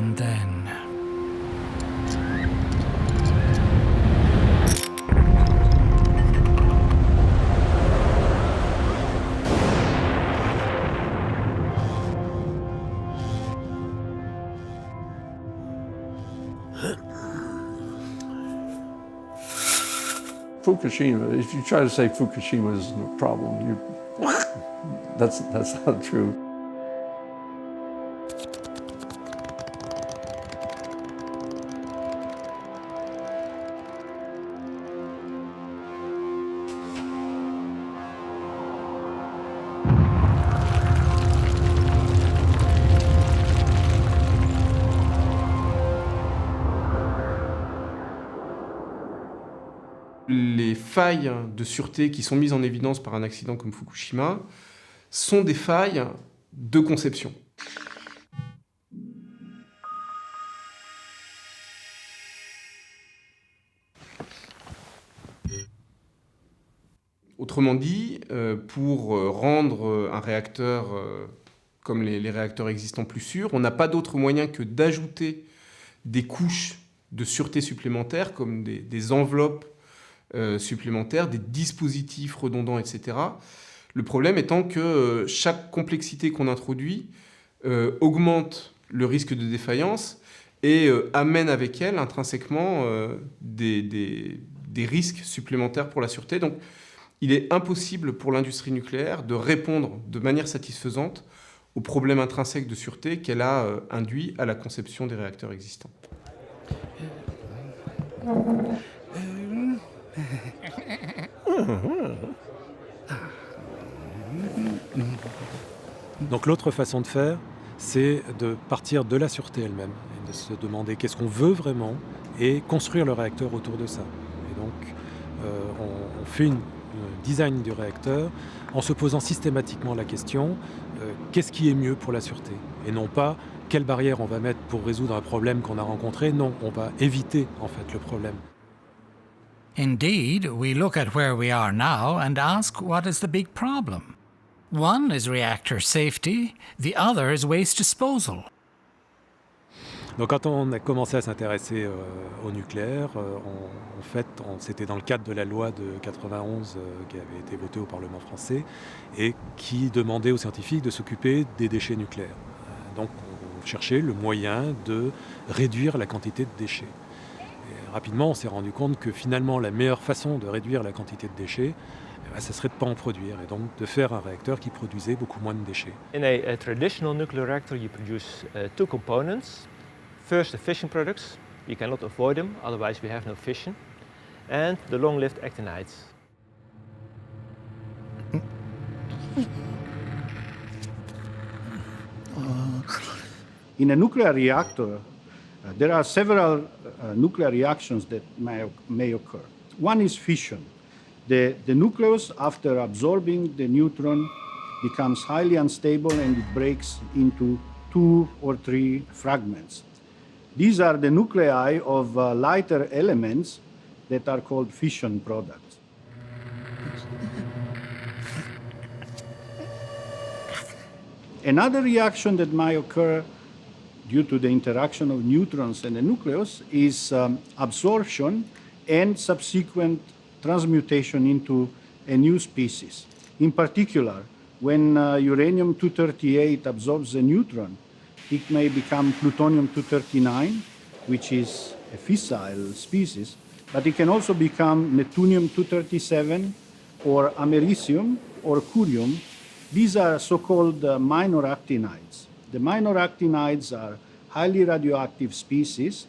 S2: And then...
S15: Fukushima, if you try to say Fukushima is a problem, that's not true.
S12: Les failles de sûreté qui sont mises en évidence par un accident comme Fukushima sont des failles de conception. Autrement dit, pour rendre un réacteur comme les réacteurs existants plus sûrs, on n'a pas d'autre moyen que d'ajouter des couches de sûreté supplémentaires comme des enveloppes supplémentaires, des dispositifs redondants, etc. Le problème étant que chaque complexité qu'on introduit augmente le risque de défaillance et amène avec elle intrinsèquement des risques supplémentaires pour la sûreté. Donc, il est impossible pour l'industrie nucléaire de répondre de manière satisfaisante aux problèmes intrinsèques de sûreté qu'elle a induits à la conception des réacteurs existants.
S13: Donc l'autre façon de faire, c'est de partir de la sûreté elle-même, et de se demander qu'est-ce qu'on veut vraiment et construire le réacteur autour de ça. Et donc on fait un design du réacteur en se posant systématiquement la question qu'est-ce qui est mieux pour la sûreté, et non pas quelle barrière on va mettre pour résoudre un problème qu'on a rencontré. Non, on va éviter en fait le problème.
S2: Indeed, we look at where we are now and ask what is the big problem. One is reactor safety, the other is waste disposal.
S13: Donc quand on a commencé à s'intéresser au nucléaire, c'était dans le cadre de la loi de 91 qui avait été votée au Parlement français et qui demandait aux scientifiques de s'occuper des déchets nucléaires. Donc on cherchait le moyen de réduire la quantité de déchets. Et rapidement, on s'est rendu compte que finalement, la meilleure façon de réduire la quantité de déchets, ça serait de ne pas en produire, et donc de faire un réacteur qui produisait beaucoup moins de déchets.
S3: In a traditional nuclear reactor, you produce two components. First, the fission products. You cannot avoid them, otherwise we have no fission. And the long-lived actinides.
S10: In a nuclear reactor, there are several nuclear reactions that may occur. One is fission. The nucleus, after absorbing the neutron, becomes highly unstable and it breaks into 2 or 3 fragments. These are the nuclei of lighter elements that are called fission products. Another reaction that might occur due to the interaction of neutrons and the nucleus is absorption and subsequent transmutation into a new species. In particular, when uranium-238 absorbs a neutron, it may become plutonium-239, which is a fissile species, but it can also become neptunium-237 or americium or curium. These are so-called minor actinides. The minor actinides are highly radioactive species,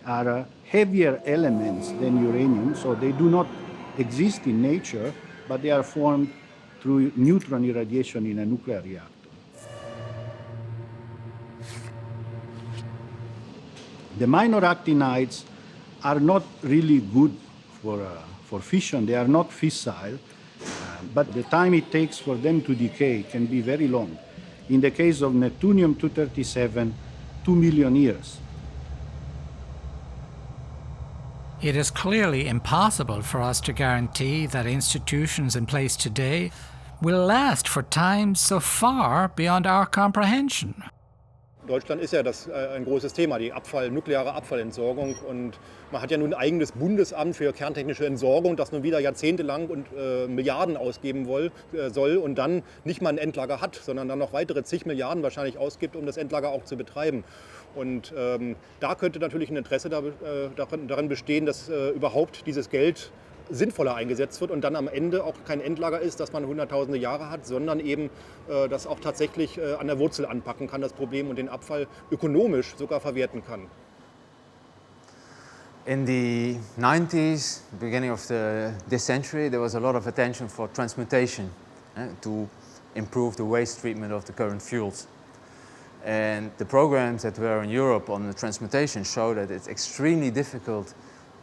S10: are heavier elements than uranium, so they do not exist in nature, but they are formed through neutron irradiation in a nuclear reactor. The minor actinides are not really good for fission. They are not fissile, but the time it takes for them to decay can be very long. In the case of neptunium-237, 2 million years.
S2: It is clearly impossible for us to guarantee that institutions in place today will last for time so far beyond our comprehension.
S9: Deutschland ist ja ein großes Thema, die nukleare Abfallentsorgung. Und man hat ja nun ein eigenes Bundesamt für kerntechnische Entsorgung, das nun wieder jahrzehntelang und Milliarden ausgeben soll und dann nicht mal ein Endlager hat, sondern dann noch weitere zig Milliarden wahrscheinlich ausgibt, um das Endlager auch zu betreiben. Und da könnte natürlich ein Interesse daran bestehen, dass überhaupt dieses Geld sinnvoller eingesetzt wird und dann am Ende auch kein Endlager ist, dass man hunderttausende Jahre hat, sondern eben das auch tatsächlich an der Wurzel anpacken kann, das Problem, und den Abfall ökonomisch sogar verwerten kann.
S14: In the 90s, beginning of this century, there was a lot of attention for transmutation to improve the waste treatment of the current fuels. And the programs that were in Europe on the transmutation show that it's extremely difficult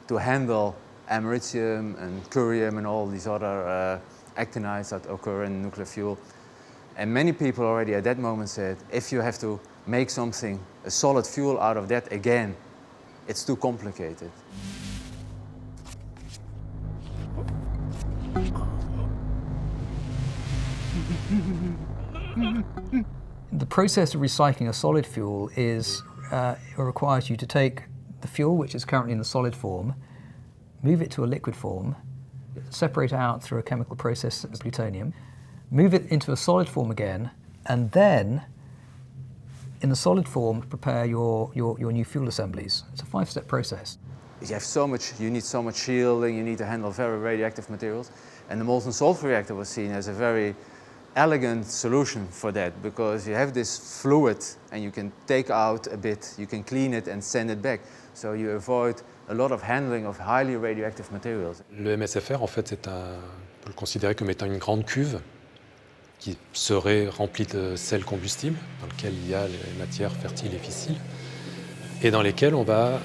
S14: to handle americium and curium and all these other actinides that occur in nuclear fuel. And many people already at that moment said, if you have to make something, a solid fuel out of that again, it's too complicated.
S20: The process of recycling a solid fuel requires you to take the fuel, which is currently in the solid form, move it to a liquid form, separate out through a chemical process of plutonium, move it into a solid form again, and then, in the solid form, prepare your new fuel assemblies. It's a 5-step process.
S14: You need so much shielding, you need to handle very radioactive materials, and the molten salt reactor was seen as a very elegant solution for that, because you have this fluid and you can take out a bit, you can clean it and send it back, so you avoid a lot of handling of highly radioactive materials.
S13: Le MSFR, en fait, on peut le considérer comme étant une grande cuve qui serait remplie de sels combustibles, dans lequel il y a les matières fertiles et fissiles, et dans lesquels on va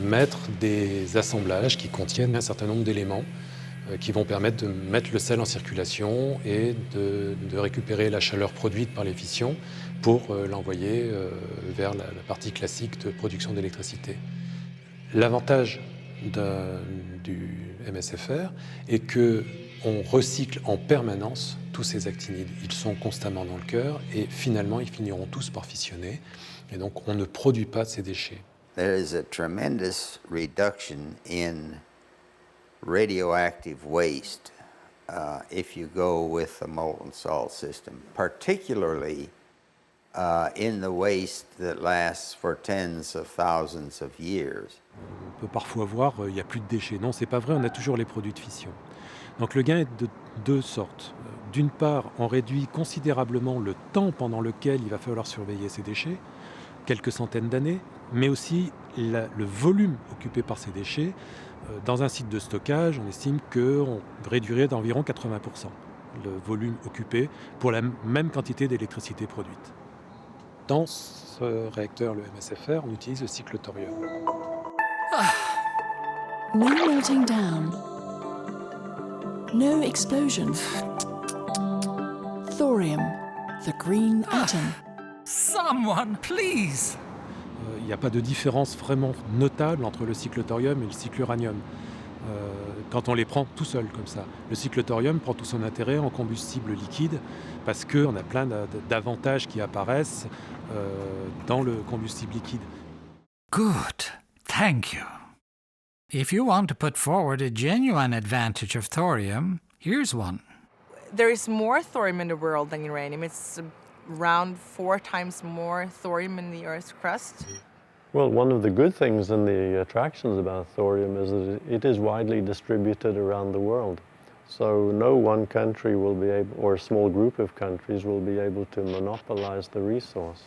S13: mettre des assemblages qui contiennent un certain nombre d'éléments qui vont permettre de mettre le sel en circulation et de récupérer la chaleur produite par les fissions pour l'envoyer vers la partie classique de production d'électricité. L'avantage du MSFR est qu'on recycle en permanence tous ces actinides. Ils sont constamment dans le cœur et finalement ils finiront tous par fissionner. Et donc on ne produit pas de ces déchets.
S16: There is a tremendous reduction in radioactive waste if you go with the molten salt system, particularly in the waste that lasts for tens of thousands of years.
S13: On peut parfois voir il n'y a plus de déchets. Non, c'est pas vrai, on a toujours les produits de fission. Donc le gain est de deux sortes. D'une part, on réduit considérablement le temps pendant lequel il va falloir surveiller ces déchets, quelques centaines d'années, mais aussi le volume occupé par ces déchets. Dans un site de stockage, on estime qu'on réduirait d'environ 80% le volume occupé pour la même quantité d'électricité produite. Dans ce réacteur, le MSFR, on utilise le cycle Thorium.
S1: No melting down. No explosion. Thorium, the green atom.
S2: Someone, please!
S13: Il n'y a pas de différence vraiment notable entre le cycle Thorium et le cycle uranium. Quand on les prend tout seul comme ça. Le cycle Thorium prend tout son intérêt en combustible liquide parce qu'on a plein d'avantages qui apparaissent dans le combustible liquide.
S2: Good, thank you. If you want to put forward a genuine advantage of thorium, here's one.
S24: There is more thorium in the world than uranium. It's around 4 times more thorium in the Earth's crust.
S25: Well, one of the good things and the attractions about thorium is that it is widely distributed around the world. So no one country will be able, or a small group of countries will be able to monopolize the resource.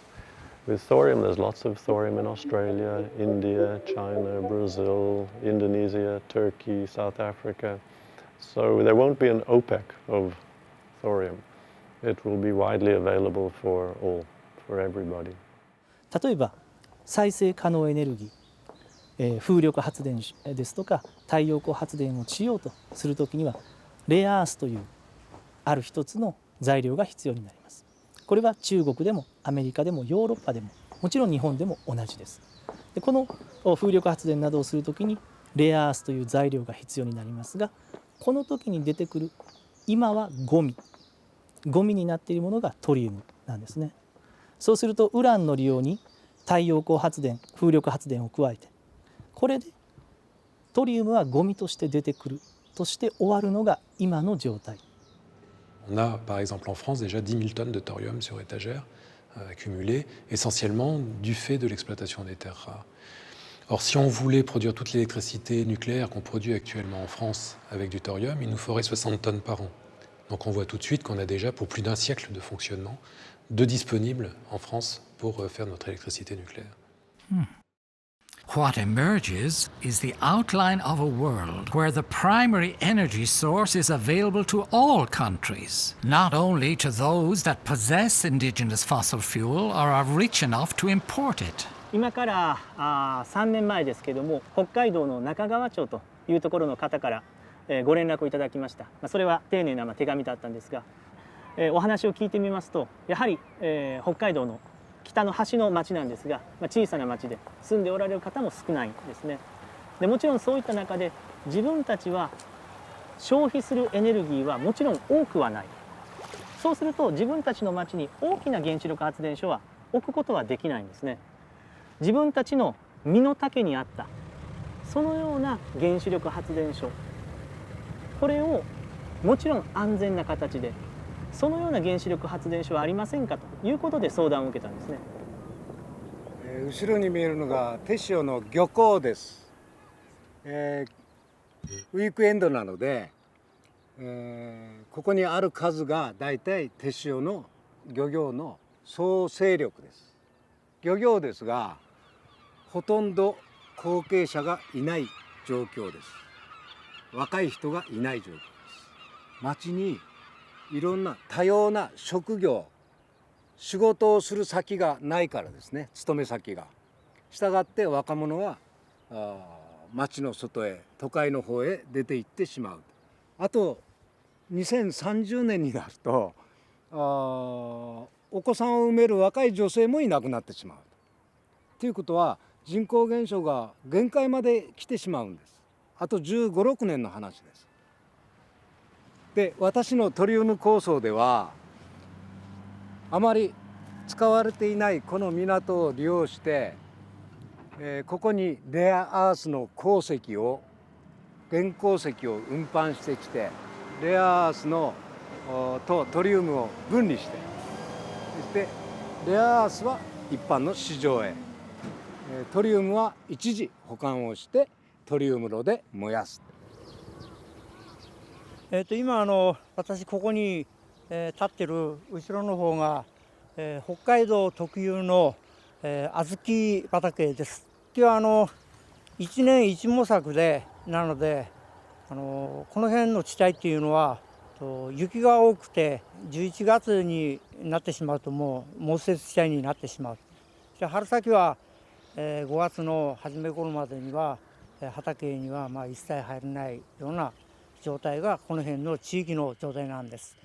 S25: With thorium, there's lots of thorium in Australia, India, China, Brazil, Indonesia, Turkey, South Africa. So there won't be an OPEC of thorium. It will be widely available for all, for everybody.
S5: 例えば再生可能エネルギー、風力発電ですとか太陽光発電をしようとするときにはレアアースというある一つの材料が必要になります。これは中国でもアメリカでもヨーロッパでももちろん日本でも同じです。でこの風力発電などをするときにレアアースという材料が必要になりますが、この時に出てくる今はゴミになっているものがトリウムなんですね。そうするとウランの利用に太陽光発電、風力発電を加えて、これでトリウムはゴミとして出てくるとして終わるのが今の状態。
S13: On a par exemple en France déjà 10 000 tonnes de thorium sur étagère accumulées, essentiellement du fait de l'exploitation des terres rares. Or, si on voulait produire toute l'électricité nucléaire qu'on produit actuellement en France avec du thorium, il nous faudrait 60 tonnes par an. Donc on voit tout de suite qu'on a déjà pour plus d'un siècle de fonctionnement de disponibles en France pour faire notre électricité nucléaire.
S2: What emerges is the outline of a world where the primary energy source is available to all countries, not only to those that possess indigenous fossil fuel or are rich enough to import it.
S5: 今から3年前ですけども、北海道の中川町というところの方からご連絡をいただきました。それは丁寧な手紙だったんですが、お話を聞いてみますと、やはり北海道の北の端の町なんですが、小さな町で住んでおられる方も少ないんですね。でもちろんそういった中で自分たちは消費するエネルギーはもちろん多くはない。そうすると自分たちの町に大きな原子力発電所は置くことはできないんですね。自分たちの身の丈に合ったそのような原子力発電所、これをもちろん安全な形で、そのような原子力発電所はありませんかということで相談を受けたんですね。
S10: 後ろに見えるのが手塩の漁港です。ウィークエンドなので、ここにある数がだいたい手塩の漁業の総勢力です。漁業ですが、ほとんど後継者がいない状況です。若い人がいない状況です。町にいろんな多様な職業、仕事をする先がないからですね、勤め先が。したがって若者は町の外へ、都会の方へ出て行ってしまう。あと2030年になるとお子さんを産める若い女性もいなくなってしまう。ということは人口減少が限界まで来てしまうんです。あと15、16年の話です。で、私のトリウム構想ではあまり使われていないこの港を利用して、ここにレアアースの鉱石を、原鉱石を運搬してきて、レアアースのとトリウムを分離して、そしてレアアースは一般の市場へ、トリウムは一時保管をしてトリウム炉で燃やす。今私ここに立ってる後ろの方が、北海道特有の、小豆畑です。今日は一年一毛作でなのでこの辺の地帯っていうのは雪が多くて11月になってしまうともう毛雪地帯になってしまう。春先は5月の初め頃までには畑には一切入れないような状態がこの辺の地域の状態なんです。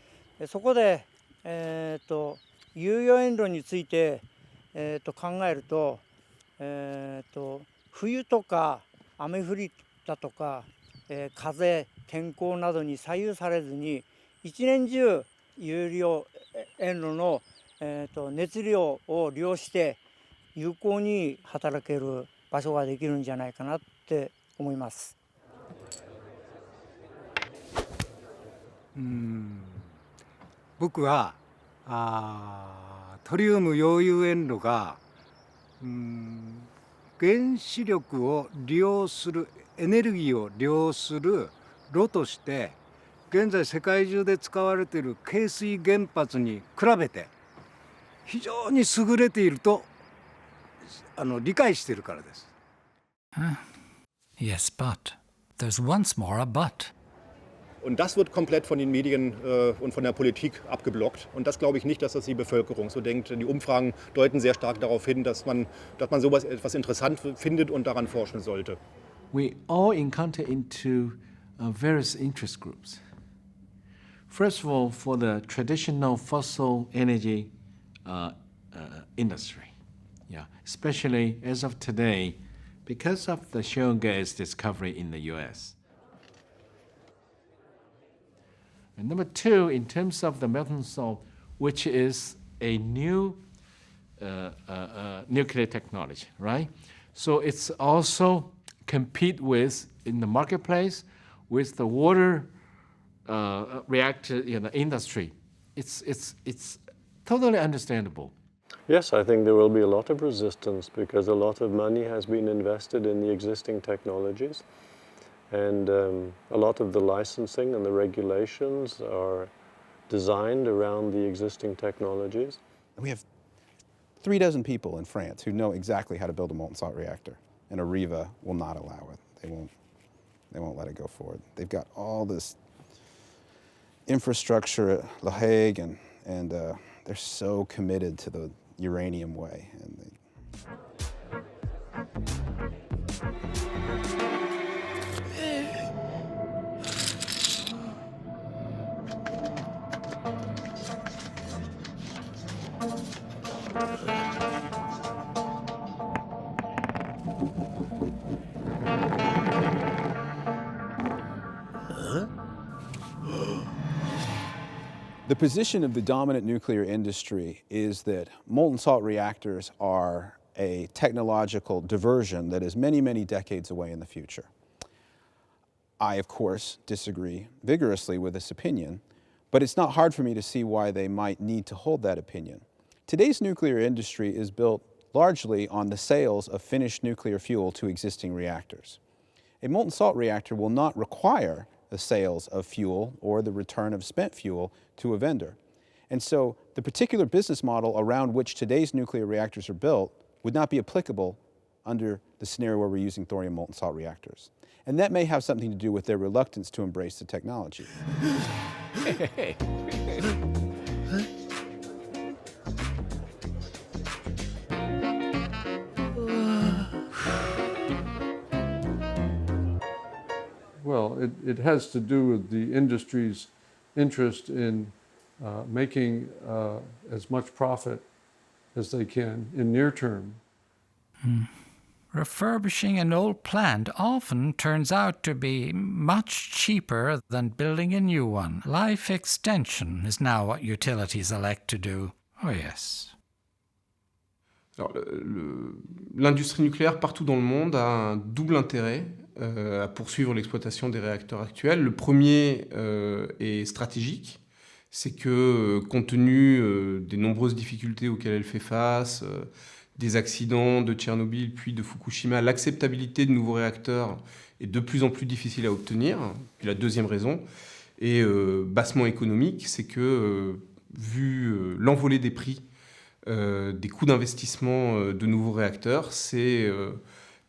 S10: そこで、猶予塩路について、考えると、冬とか雨降りだとか、風天候などに左右されずに一年中有料塩路の、熱量を利用して有効に働ける場所ができるんじゃないかなって思います。僕はトリウム溶融塩炉が原子力を利用するエネルギーを利用する炉として現在世界中で使われている軽水原発に比べて非常に優れていると理解しているからです。
S2: Yes, but there's once more a but.
S9: Und das wird komplett von den Medien und von der Politik abgeblockt. Und das glaube ich nicht, dass das die Bevölkerung so denkt. Die Umfragen deuten sehr stark darauf hin, dass man sowas etwas interessant findet und daran forschen sollte.
S6: We all encounter into various interest groups. First of all, for the traditional fossil energy industry, especially as of today, because of the shale gas discovery in the U.S. And number two, in terms of the molten salt, which is a new
S8: nuclear technology, right? So it's also compete with, in the marketplace, with the water reactor industry. It's totally understandable.
S25: Yes, I think there will be a lot of resistance because a lot of money has been invested in the existing technologies, and a lot of the licensing and the regulations are designed around the existing technologies.
S4: We have 36 people in France who know exactly how to build a molten salt reactor, and Areva will not allow it. They won't let it go forward. They've got all this infrastructure at La Hague, and they're so committed to the uranium way. The position of the dominant nuclear industry is that molten salt reactors are a technological diversion that is many, many decades away in the future. I, of course, disagree vigorously with this opinion, but it's not hard for me to see why they might need to hold that opinion. Today's nuclear industry is built largely on the sales of finished nuclear fuel to existing reactors. A molten salt reactor will not require the sales of fuel or the return of spent fuel to a vendor. And so the particular business model around which today's nuclear reactors are built would not be applicable under the scenario where we're using thorium molten salt reactors. And that may have something to do with their reluctance to embrace the technology.
S15: Well, it has to do with the industry's interest in making as much profit as they can in near term.
S2: Refurbishing an old plant often turns out to be much cheaper than building a new one. Life extension is now what utilities elect to do. Oh yes.
S12: Alors, l'industrie nucléaire partout dans le monde a un double intérêt à poursuivre l'exploitation des réacteurs actuels. Le premier est stratégique, c'est que compte tenu des nombreuses difficultés auxquelles elle fait face, des accidents de Tchernobyl puis de Fukushima, l'acceptabilité de nouveaux réacteurs est de plus en plus difficile à obtenir. Puis la deuxième raison est bassement économique, c'est que vu l'envolée des prix des coûts d'investissement de nouveaux réacteurs, c'est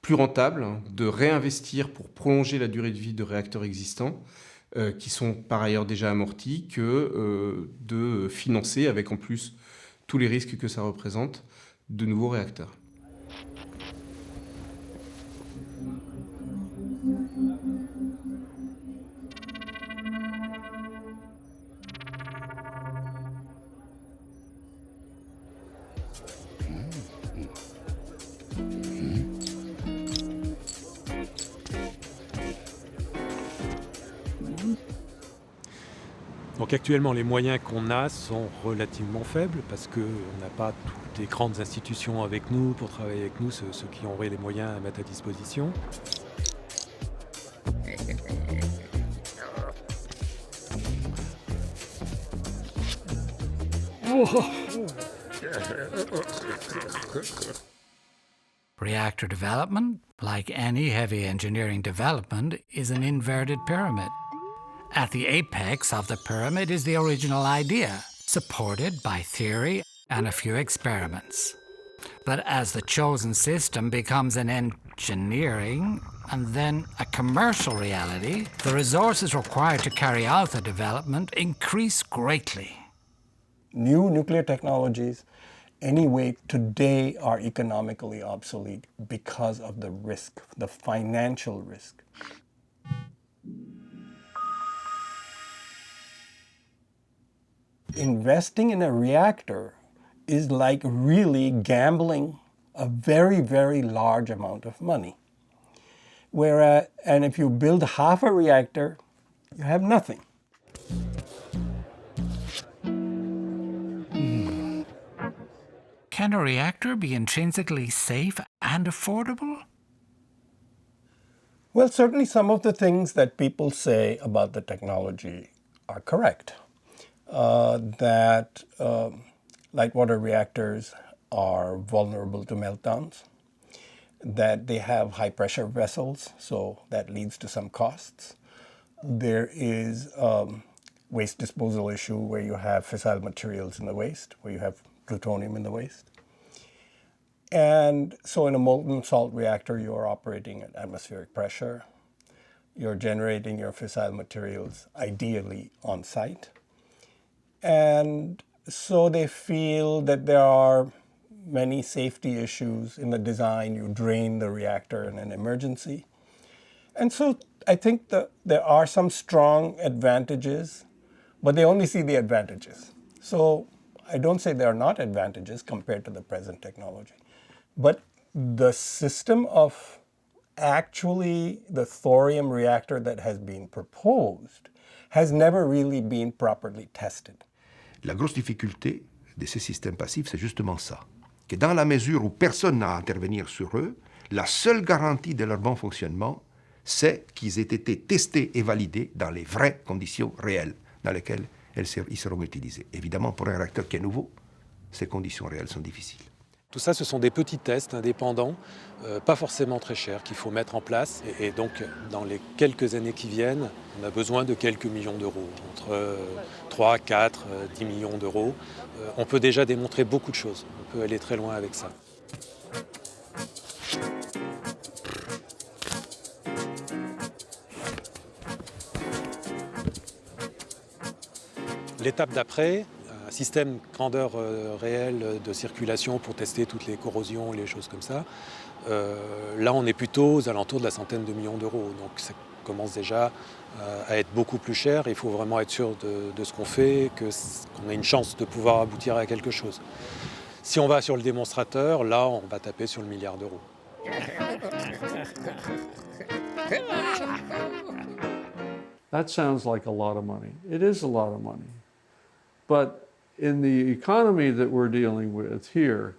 S12: plus rentable de réinvestir pour prolonger la durée de vie de réacteurs existants, qui sont par ailleurs déjà amortis, que de financer, avec en plus tous les risques que ça représente, de nouveaux réacteurs.
S13: Donc actuellement, les moyens qu'on a sont relativement faibles parce qu'on n'a pas toutes les grandes institutions avec nous pour travailler avec nous, ceux qui auraient les moyens à mettre à disposition.
S2: Reactor development, like any heavy engineering development, is an inverted pyramid. At the apex of the pyramid is the original idea, supported by theory and a few experiments. But as the chosen system becomes an engineering and then a commercial reality, the resources required to carry out the development increase greatly.
S18: New nuclear technologies, anyway, today are economically obsolete because of the risk, the financial risk. Investing in a reactor is like really gambling a very, very large amount of money. And if you build half a reactor, you have nothing.
S2: can a reactor be intrinsically safe and affordable?
S18: Well, certainly some of the things that people say about the technology are correct. That light water reactors are vulnerable to meltdowns, that they have high pressure vessels, so that leads to some costs. There is waste disposal issue where you have fissile materials in the waste, where you have plutonium in the waste. And so in a molten salt reactor, you're operating at atmospheric pressure. You're generating your fissile materials ideally on site. And so they feel that there are many safety issues in the design. You drain the reactor in an emergency. And so I think that there are some strong advantages, but they only see the advantages. So I don't say there are not advantages compared to the present technology. But the system of actually the thorium reactor that has been proposed has never really been properly tested.
S7: La grosse difficulté de ces systèmes passifs, c'est justement ça. Que dans la mesure où personne n'a à intervenir sur eux, la seule garantie de leur bon fonctionnement, c'est qu'ils aient été testés et validés dans les vraies conditions réelles dans lesquelles ils seront utilisés. Évidemment, pour un réacteur qui est nouveau, ces conditions réelles sont difficiles.
S13: Tout ça, ce sont des petits tests indépendants, pas forcément très chers, qu'il faut mettre en place. Et donc, dans les quelques années qui viennent, on a besoin de quelques millions d'euros, entre 3, 4, 10 millions d'euros. On peut déjà démontrer beaucoup de choses. On peut aller très loin avec ça. L'étape d'après, un système grandeur réelle de circulation pour tester toutes les corrosions, les choses comme ça. Là, on est plutôt aux alentours de la centaine de millions d'euros. Donc ça commence déjà à être beaucoup plus cher. Il faut vraiment être sûr de ce qu'on fait, qu'on a une chance de pouvoir aboutir à quelque chose. Si on va sur le démonstrateur, là, on va taper sur le milliard d'euros.
S15: That sounds like a lot of money. It is a lot of money. But in the economy that we're dealing with here,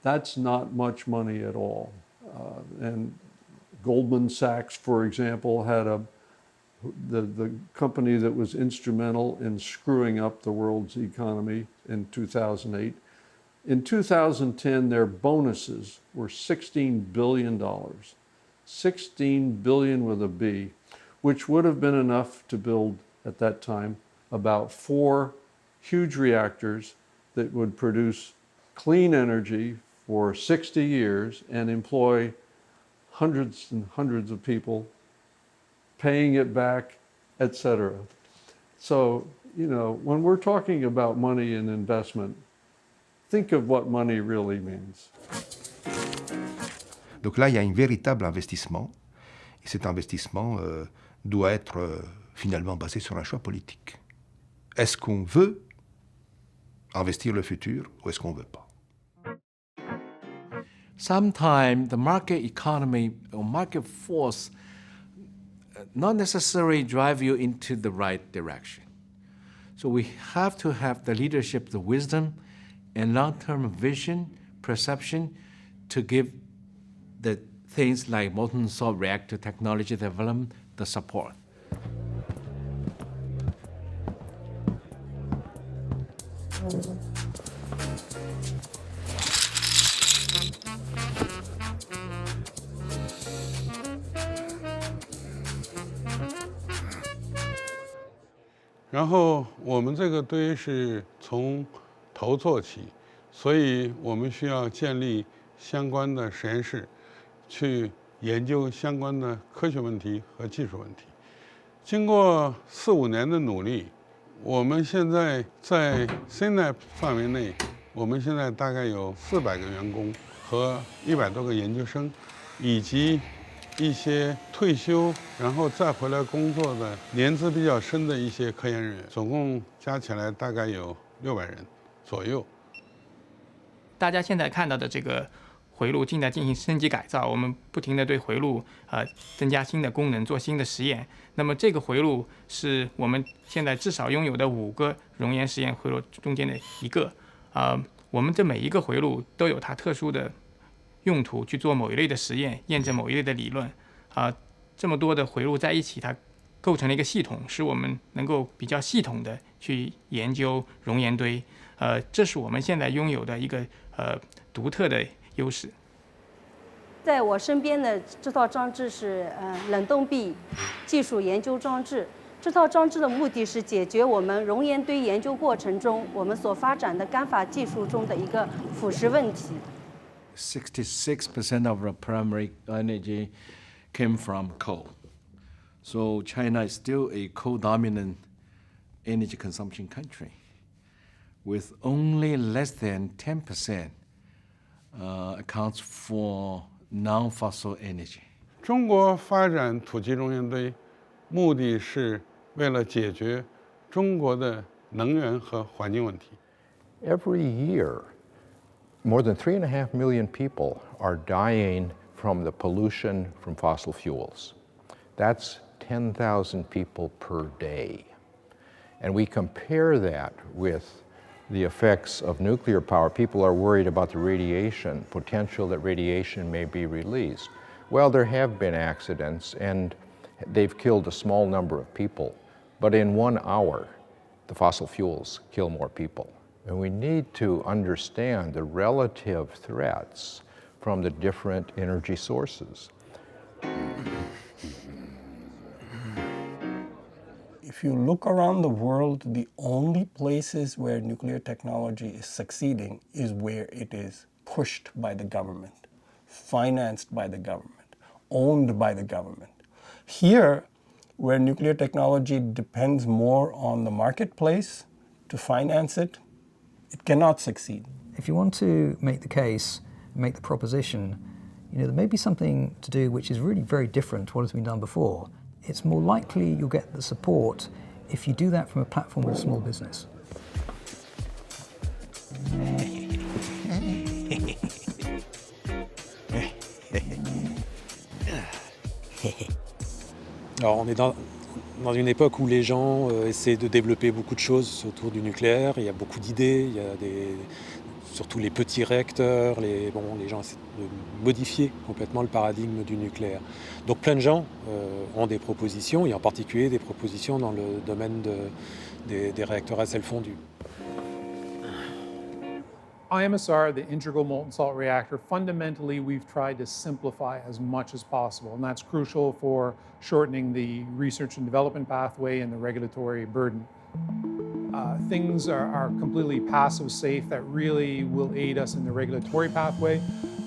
S15: that's not much money at all. And Goldman Sachs, for example, had the company that was instrumental in screwing up the world's economy in 2008. In 2010, their bonuses were $16 billion. $16 billion with a B, which would have been enough to build, at that time, about 4 huge reactors that would produce clean energy for 60 years and employ hundreds and hundreds of people, paying it back, etc. So, you know, when we're talking about money and investment, think of what money really means.
S7: Donc là, il y a un véritable investissement, et cet investissement doit être finalement basé sur un choix politique. Est-ce qu'on veut investir le futur ou est-ce qu'on ne veut pas?
S8: Sometimes the market economy or market force not necessarily drive you into the right direction. So we have to have the leadership, the wisdom, and long-term vision, perception to give the things like molten salt reactor technology development the support.
S11: 然后我们这个堆是从头做起，所以我们需要建立相关的实验室，去研究相关的科学问题和技术问题。经过4、5年的努力，我们现在在 CNAP 范围内，我们现在大概有400个员工和100多个研究生，以及一些退休然后再回来工作的年资比较深的一些科研人员，总共加起来大概有600人左右。
S17: 大家现在看到的这个回路正在进行升级改造，我们不停地对回路增加新的功能，做新的实验。那么这个回路是我们现在至少拥有的5个熔岩实验回路中间的一个。我们这每一个回路都有它特殊的用途，去做某一类的实验，验证某一类的理论。这么多的回路在一起，它构成了一个系统，使我们能够比较系统的去研究熔岩堆。这是我们现在拥有的一个独特的优势。
S3: 在我身边的这套装置是冷冻壁技术研究装置。这套装置的目的是解决我们熔岩堆研究过程中我们所发展的干法技术中的一个腐蚀问题。
S6: 66% of our primary energy came from coal. So China is still a coal-dominant energy consumption country, with only less than 10% accounts for non-fossil energy.
S11: 中国发展土基熔岩堆，目的是为了解决中国的能源和环境问题。
S19: Every year, more than 3.5 million people are dying from the pollution from fossil fuels. That's 10,000 people per day. And we compare that with the effects of nuclear power. People are worried about the radiation, potential that radiation may be released. Well, there have been accidents, and they've killed a small number of people. But in 1 hour, the fossil fuels kill more people. And we need to understand the relative threats from the different energy sources.
S18: If you look around the world, the only places where nuclear technology is succeeding is where it is pushed by the government, financed by the government, owned by the government. Here, where nuclear technology depends more on the marketplace to finance it, it cannot succeed.
S20: If you want to make the case, make the proposition, there may be something to do which is really very different to what has been done before. It's more likely you'll get the support if you do that from a platform of small business.
S13: Alors on est dans une époque où les gens essaient de développer beaucoup de choses autour du nucléaire. Il y a beaucoup d'idées, il y a surtout les petits réacteurs, les gens essaient de modifier complètement le paradigme du nucléaire. Donc plein de gens ont des propositions, et en particulier des propositions dans le domaine des réacteurs à sel fondu.
S21: IMSR, the integral molten salt reactor, fundamentally we've tried to simplify as much as possible, and that's crucial for shortening the research and development pathway and the regulatory burden. Things are completely passive safe that really will aid us in the regulatory pathway.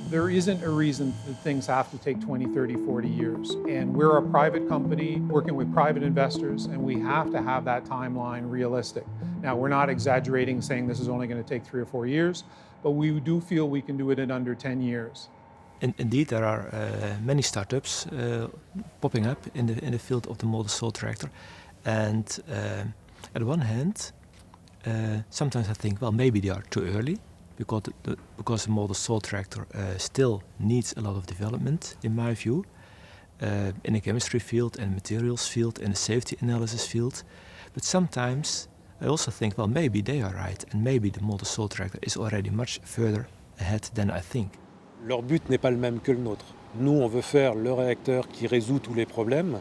S21: There isn't a reason that things have to take 20, 30, 40 years. And we're a private company working with private investors, and we have to have that timeline realistic. Now, we're not exaggerating saying this is only going to take 3 or 4 years, but we do feel we can do it in under 10 years.
S22: Indeed, there are many startups popping up in the field of the molten salt reactor. And at one hand, sometimes I think, well, maybe they are too early, because the molten salt reactor still needs a lot of development, in my view, in the chemistry field and materials field and the safety analysis field. But sometimes I also think, well, maybe they are right, and maybe the molten salt reactor is already much further ahead than I think.
S13: Leur but n'est pas le même que le nôtre. Nous, on veut faire le réacteur qui résout tous les problèmes,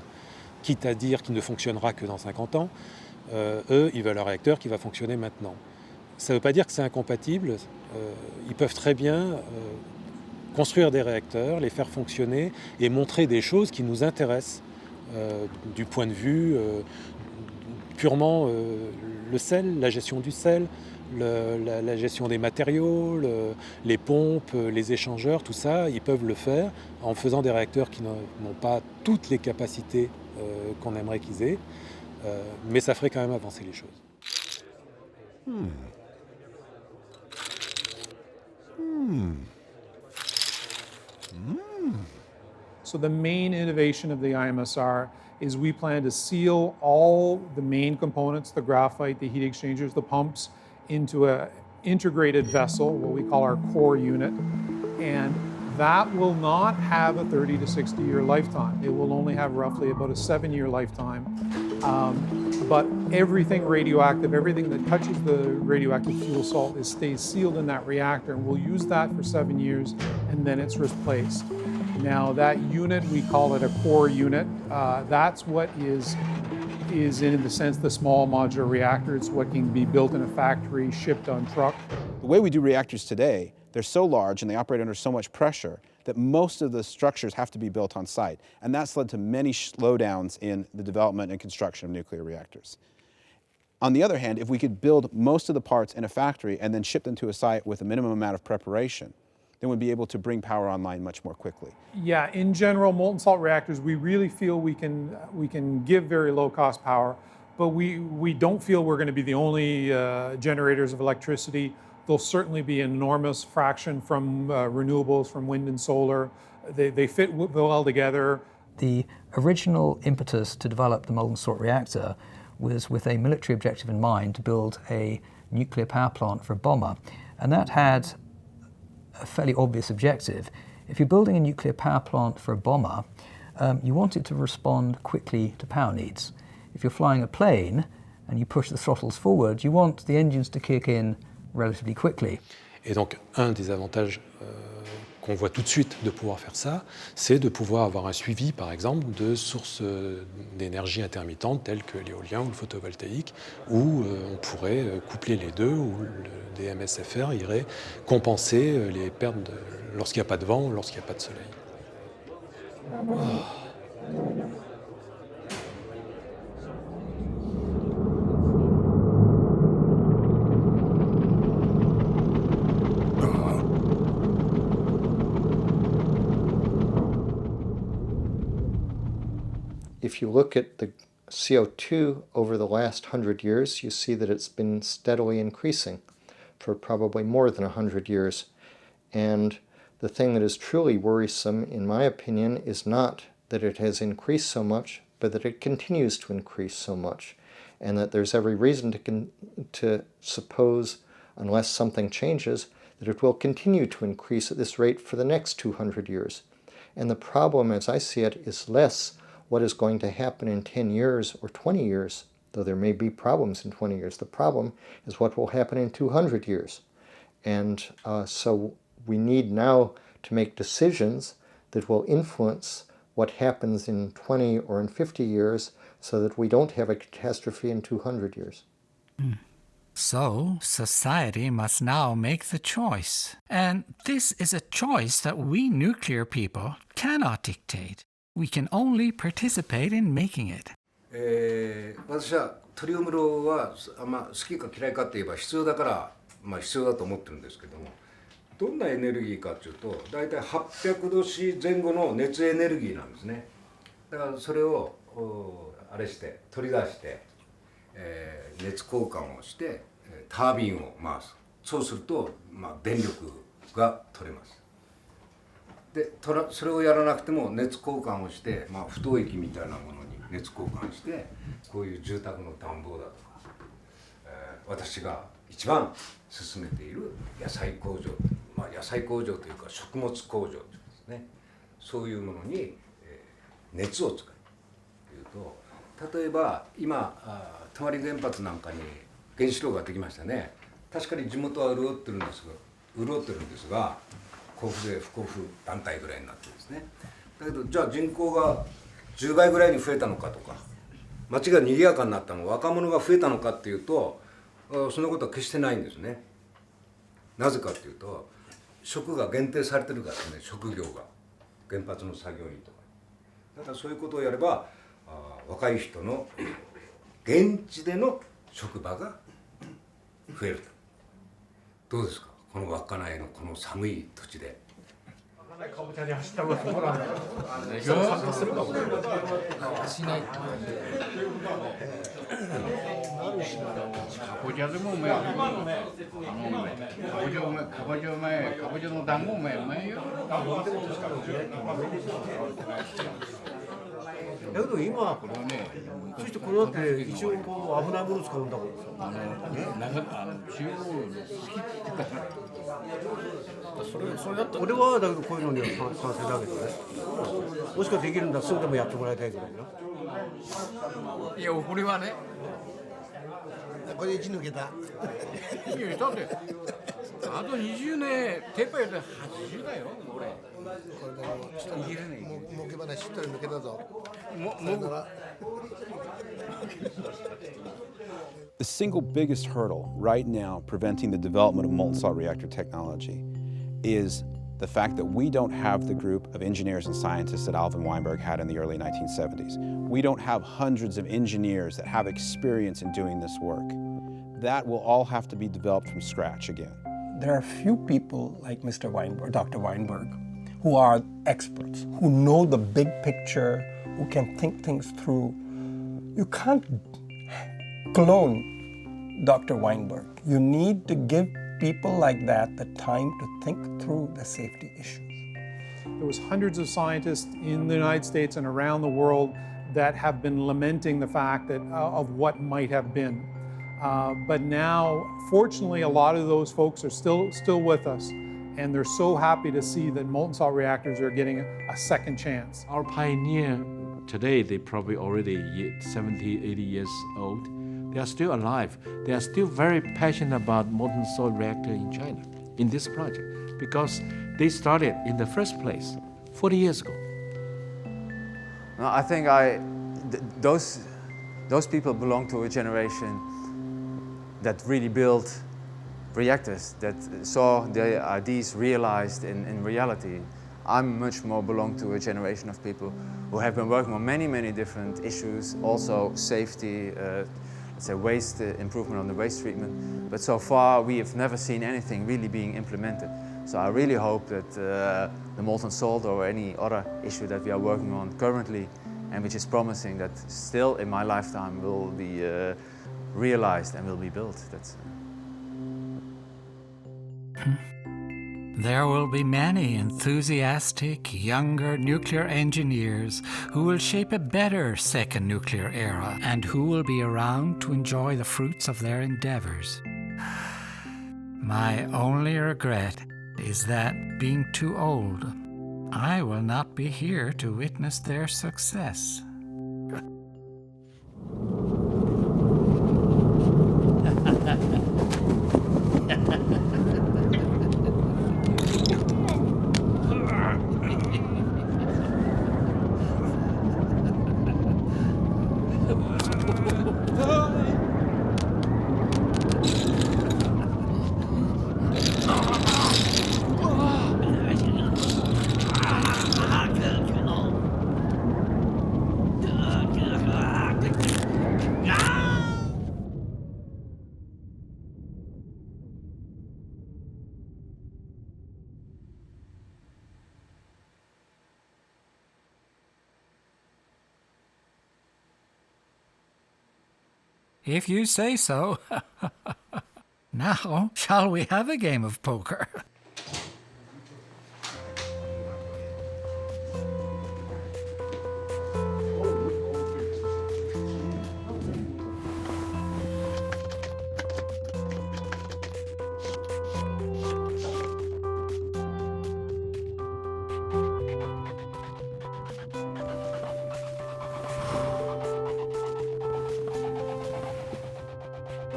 S13: quitte à dire qu'il ne fonctionnera que dans 50 ans. Eux, ils veulent un réacteur qui va fonctionner maintenant. Ça ne veut pas dire que c'est incompatible. Ils peuvent très bien construire des réacteurs, les faire fonctionner et montrer des choses qui nous intéressent du point de vue purement le sel, la gestion du sel, la gestion des matériaux, les pompes, les échangeurs, tout ça, ils peuvent le faire en faisant des réacteurs qui n'ont pas toutes les capacités qu'on aimerait qu'ils aient, mais ça ferait quand même avancer les choses.
S21: So the main innovation of the IMSR is we plan to seal all the main components, the graphite, the heat exchangers, the pumps, into an integrated vessel, what we call our core unit. And that will not have a 30 to 60 year lifetime. It will only have roughly about a 7-year lifetime. But everything radioactive, everything that touches the radioactive fuel salt stays sealed in that reactor, and we'll use that for 7 years, and then it's replaced. Now that unit, we call it a core unit. That's what is in the sense the small modular reactor. It's what can be built in a factory, shipped on truck.
S4: The way we do reactors today, they're so large and they operate under so much pressure that most of the structures have to be built on site. And that's led to many slowdowns in the development and construction of nuclear reactors. On the other hand, if we could build most of the parts in a factory and then ship them to a site with a minimum amount of preparation, then we'd be able to bring power online much more quickly.
S21: Yeah, in general, molten salt reactors, we really feel we can give very low cost power, but we don't feel we're going to be the only generators of electricity. There'll certainly be an enormous fraction from renewables, from wind and solar. They fit well together.
S20: The original impetus to develop the molten salt reactor was with a military objective in mind to build a nuclear power plant for a bomber. And that had a fairly obvious objective. If you're building a nuclear power plant for a bomber, you want it to respond quickly to power needs. If you're flying a plane and you push the throttles forward, you want the engines to kick in relatively quickly.
S1: Et donc, un des avantages qu'on voit tout de suite de pouvoir faire ça, c'est de pouvoir avoir un suivi, par exemple, de sources d'énergie intermittentes telles que l'éolien ou le photovoltaïque, où on pourrait coupler les deux, où des MSFR iraient compenser les pertes lorsqu'il n'y a pas de vent ou lorsqu'il n'y a pas de soleil.
S14: If you look at the CO2 over the last 100 years, you see that it's been steadily increasing for probably more than 100 years. And the thing that is truly worrisome, in my opinion, is not that it has increased so much, but that it continues to increase so much. And that there's every reason to suppose, unless something changes, that it will continue to increase at this rate for the next 200 years. And the problem, as I see it, is less what is going to happen in 10 years or 20 years, though there may be problems in 20 years. The problem is what will happen in 200 years. And so we need now to make decisions that will influence what happens in 20 or in 50 years so that we don't have a catastrophe in 200 years.
S2: So, society must now make the choice. And this is a choice that we nuclear people cannot dictate. We can only participate in making it.
S16: 私はトリオム炉は好きか嫌いかって言えば必要だから、必要だと思ってるんですけども、どんなエネルギーかというと、だいたい800度 C 前後の熱エネルギーなんですね。だからそれを取り出して、熱交換をしてタービンを回す。そうすると、電力が取れます。でそれをやらなくても熱交換をして、不凍液みたいなものに熱交換して、こういう住宅の暖房だとか、私が一番進めている野菜工場、野菜工場というか食物工場というですね、そういうものに熱を使うというと、例えば今泊原発なんかに原子炉ができましたね。確かに地元は潤ってるんですが、交付税不交付団体ぐらいになってですね。だけどじゃあ人口が10倍ぐらいに増えたのかとか、街が賑やかになったの若者が増えたのかっていうと、そんなことは決してないんですね。なぜかっていうと、職が限定されてるからね、職業が原発の作業員とか。だからそういうことをやれば、若い人の現地での職場が増えると。どうですか、この稚内のこの寒い土地で。
S23: かぼちゃに走ったことほら。するかも。しない。かぼちゃでもうまい。かぼちゃうまい。かぼちゃの団子うまいよ。だけど今これはね、そしてこれだって一応こう危ないもの使うんだもん。なんか中央の好きって言ってたから。
S16: それだって俺はだけどこういうのには賛成だけどね。もしくはできるんだすぐでもやってもらいたいぐらいな。
S2: いや俺はね。
S16: これ1抜けた。
S2: いやだってあと20年テーパやって80だよ俺。
S16: これでも儲け話1人抜けたぞ。
S4: The single biggest hurdle right now preventing the development of molten salt reactor technology is the fact that we don't have the group of engineers and scientists that Alvin Weinberg had in the early 1970s. We don't have hundreds of engineers that have experience in doing this work. That will all have to be developed from scratch again.
S18: There are few people like Mr. Weinberg, Dr. Weinberg, who are experts, who know the big picture, who can think things through. You can't clone Dr. Weinberg. You need to give people like that the time to think through the safety issues.
S21: There was hundreds of scientists in the United States and around the world that have been lamenting the fact that of what might have been. But now, fortunately, a lot of those folks are still with us, and they're so happy to see that molten salt reactors are getting a second chance.
S6: Our pioneer today, they probably already 70, 80 years old. They are still alive. They are still very passionate about molten salt reactor in China, in this project, because they started in the first place 40 years ago.
S5: No, I think those people belong to a generation that really built reactors, that saw the ideas realized in reality. I'm much more belong to a generation of people who have been working on many, many different issues, also safety, let's say waste improvement on the waste treatment. But so far, we have never seen anything really being implemented. So I really hope that the molten salt or any other issue that we are working on currently, and which is promising, that still in my lifetime will be realized and will be built.
S2: There will be many enthusiastic, younger nuclear engineers who will shape a better second nuclear era and who will be around to enjoy the fruits of their endeavors. My only regret is that, being too old, I will not be here to witness their success. If you say so. Now, shall we have a game of poker?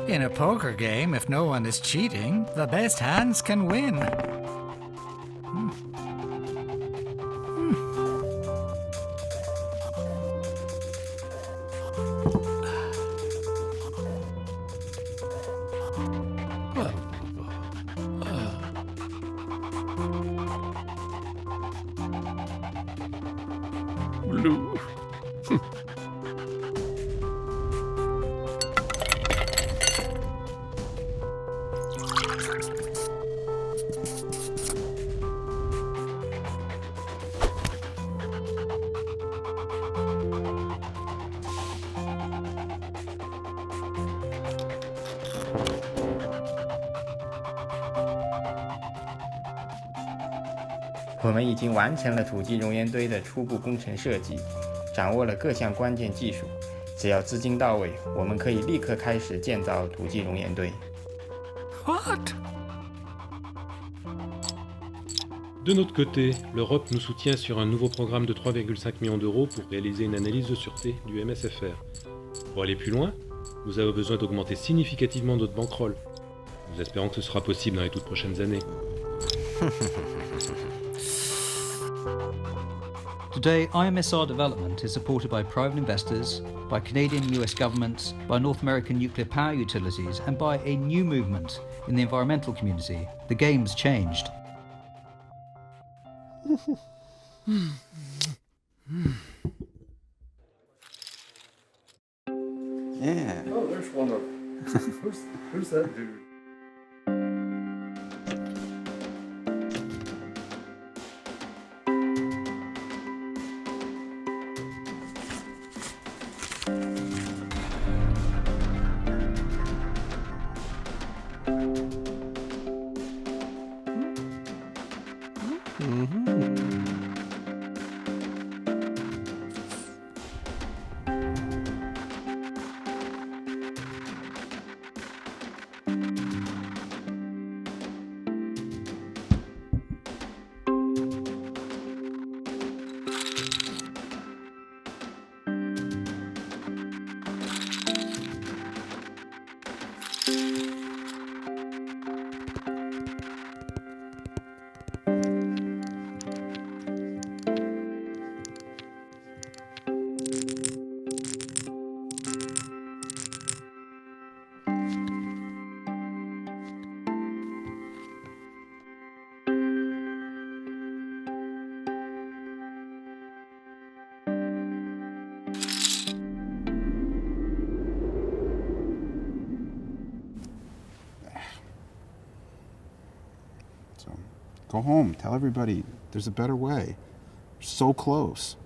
S2: In a poker game, if no one is cheating, the best hands can win.
S15: Blue.
S17: 我们已经完成了土基熔岩堆的初步工程设计，掌握了各项关键技术。只要资金到位，我们可以立刻开始建造土基熔岩堆。
S2: What?
S13: De notre côté, l'Europe nous soutient sur un nouveau programme de 3,5 millions d'euros pour réaliser une analyse de sûreté du MSFR. Pour aller plus loin, nous avons besoin d'augmenter significativement notre bankroll. Nous espérons que ce sera possible dans les toutes prochaines années.
S9: Today, IMSR development is supported by private investors, by Canadian and US governments, by North American nuclear power utilities, and by a new movement in the environmental community. The game's changed.
S4: Yeah.
S15: Oh, there's one of who's that dude?
S4: Go home. Tell everybody there's a better way. We're so close.